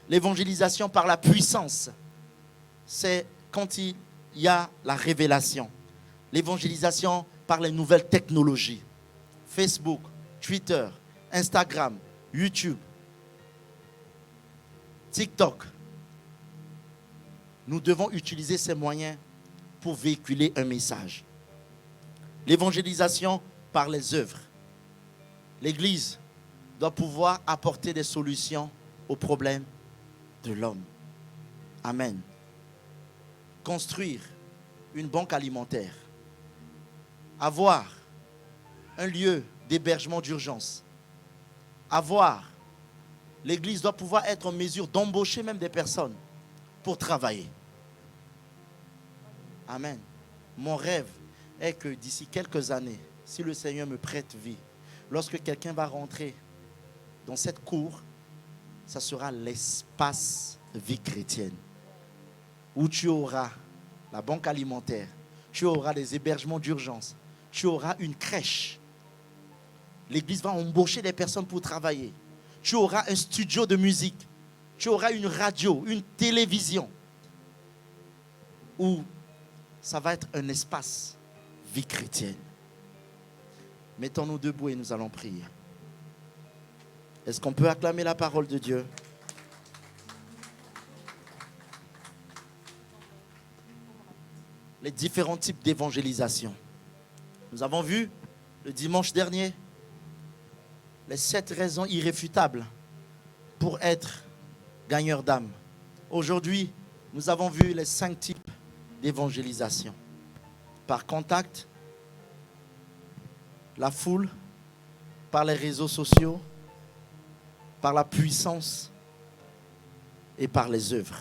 L'évangélisation par la puissance, c'est quand il y a la révélation. L'évangélisation par les nouvelles technologies. Facebook, Twitter, Instagram, YouTube, TikTok. Nous devons utiliser ces moyens pour véhiculer un message. L'évangélisation par les œuvres. L'Église doit pouvoir apporter des solutions aux problèmes de l'homme. Amen. Construire une banque alimentaire. Avoir un lieu d'hébergement d'urgence. L'Église doit pouvoir être en mesure d'embaucher même des personnes pour travailler. Amen. Mon rêve est que d'ici quelques années, si le Seigneur me prête vie, lorsque quelqu'un va rentrer dans cette cour, ça sera l'espace vie chrétienne, où tu auras la banque alimentaire, tu auras des hébergements d'urgence, tu auras une crèche. L'église va embaucher des personnes pour travailler. Tu auras un studio de musique, tu auras une radio, une télévision, où ça va être un espace vie chrétienne. Mettons-nous debout et nous allons prier. Est-ce qu'on peut acclamer la parole de Dieu? Les différents types d'évangélisation. Nous avons vu le dimanche dernier les 7 raisons irréfutables pour être gagneur d'âme. Aujourd'hui, nous avons vu les 5 types d'évangélisation. Par contact, la foule, par les réseaux sociaux, par la puissance et par les œuvres.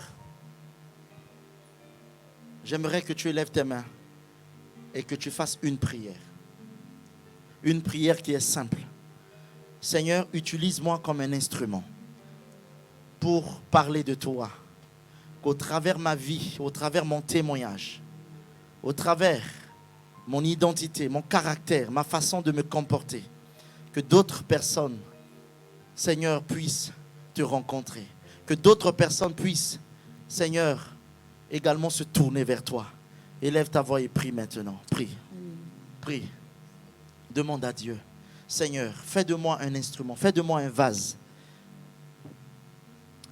J'aimerais que tu élèves tes mains et que tu fasses une prière. Une prière qui est simple. Seigneur, utilise-moi comme un instrument pour parler de toi. Qu'au travers ma vie, au travers mon témoignage, au travers mon identité, mon caractère, ma façon de me comporter, que d'autres personnes, Seigneur, puissent te rencontrer. Que d'autres personnes puissent, Seigneur, également se tourner vers toi. Élève ta voix et prie maintenant. Prie. Prie. Demande à Dieu. Seigneur, fais de moi un instrument. Fais de moi un vase.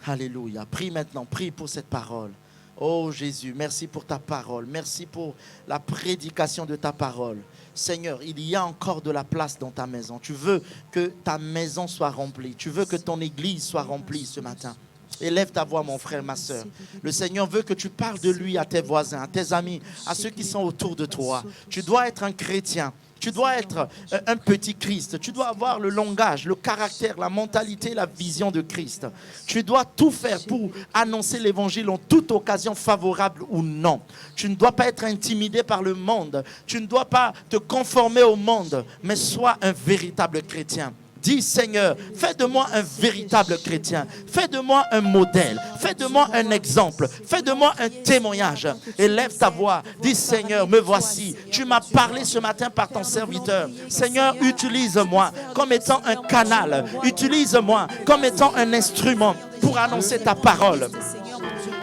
Alléluia. Prie maintenant. Prie pour cette parole. Oh Jésus, merci pour ta parole. Merci pour la prédication de ta parole. Seigneur, il y a encore de la place dans ta maison. Tu veux que ta maison soit remplie. Tu veux que ton église soit remplie ce matin. Élève ta voix, mon frère, ma soeur. Le Seigneur veut que tu parles de lui à tes voisins, à tes amis, à ceux qui sont autour de toi. Tu dois être un chrétien. Tu dois être un petit Christ. Tu dois avoir le langage, le caractère, la mentalité, la vision de Christ. Tu dois tout faire pour annoncer l'évangile en toute occasion, favorable ou non. Tu ne dois pas être intimidé par le monde. Tu ne dois pas te conformer au monde, mais sois un véritable chrétien. Dis, Seigneur, fais de moi un véritable chrétien. Fais de moi un modèle. Fais de moi un exemple. Fais de moi un témoignage. Élève ta voix. Dis, Seigneur, me voici. Tu m'as parlé ce matin par ton serviteur. Seigneur, utilise-moi comme étant un canal. Utilise-moi comme étant un instrument pour annoncer ta parole.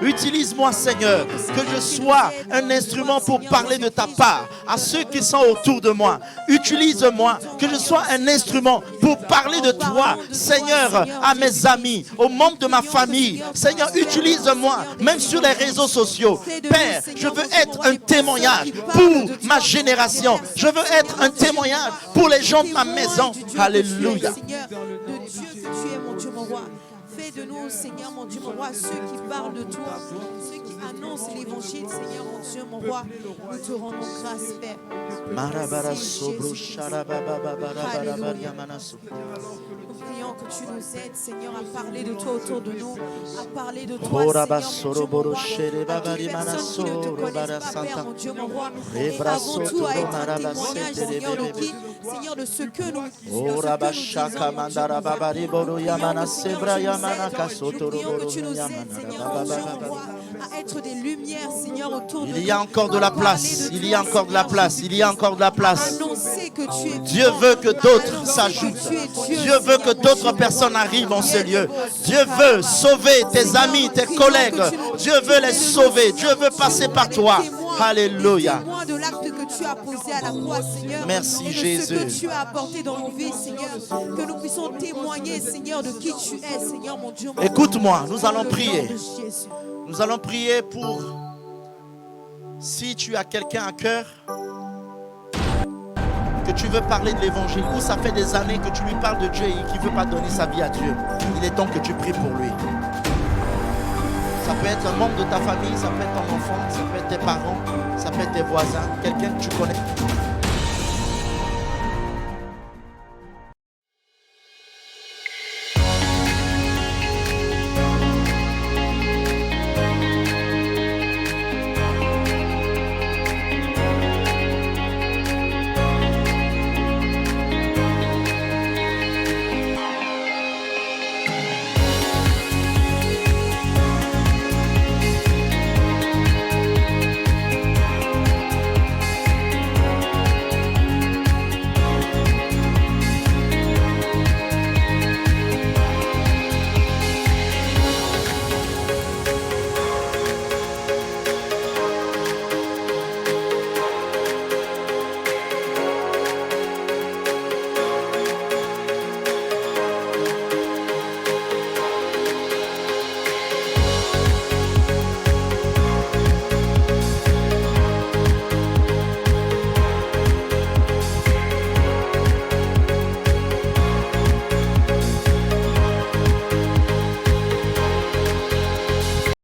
Utilise-moi, Seigneur, que je sois un instrument pour parler de ta part à ceux qui sont autour de moi. Utilise-moi, que je sois un instrument pour parler de toi, Seigneur, à mes amis, aux membres de ma famille. Seigneur, utilise-moi, même sur les réseaux sociaux. Père, je veux être un témoignage pour ma génération. Je veux être un témoignage pour les gens de ma maison. Alléluia. Seigneur, de Dieu que tu es, mon Dieu, mon roi. Fais de nous, Seigneur, mon Dieu, mon roi, ceux qui parlent de toi, ceux qui annoncent l'évangile, Seigneur, mon Dieu, mon roi. Nous te rendons grâce, Père. Nous prions que tu nous aides, Seigneur, à parler de toi autour de nous, à parler de toi, Seigneur, mon Dieu, mon roi, à toutes les personnes qui ne te connaissent pas, Père, mon Dieu, mon roi, et avant tout à être un témoignage, Seigneur, de qui, Seigneur, de ce que nous disons. Nous prions que tu nous aides, Seigneur, mon Dieu, mon roi, à être des lumières, Seigneur, autour de nous. Il y a encore de la place, il y a encore de la place, il y a encore de la place. Annoncer que tu es Dieu veut que d'autres s'ajoutent. Dieu veut que d'autres personnes arrivent en ce lieu. Dieu veut sauver tes amis, tes collègues. Dieu veut les sauver. Dieu veut passer par toi. Alléluia. De l'acte que tu as posé à la croix, Seigneur. Merci, et de Jésus. ce que tu as apporté dans nos vies, Seigneur. Que nous puissions témoigner, Seigneur, de qui tu es, Seigneur, mon Dieu. Écoute-moi, nous allons Dans le prier. nom de Jésus. Nous allons prier pour, si tu as quelqu'un à cœur, que tu veux parler de l'évangile, ou ça fait des années que tu lui parles de Dieu et qu'il ne veut pas donner sa vie à Dieu, il est temps que tu pries pour lui. Ça peut être un membre de ta famille, ça peut être ton enfant, ça peut être tes parents, ça peut être tes voisins, quelqu'un que tu connais.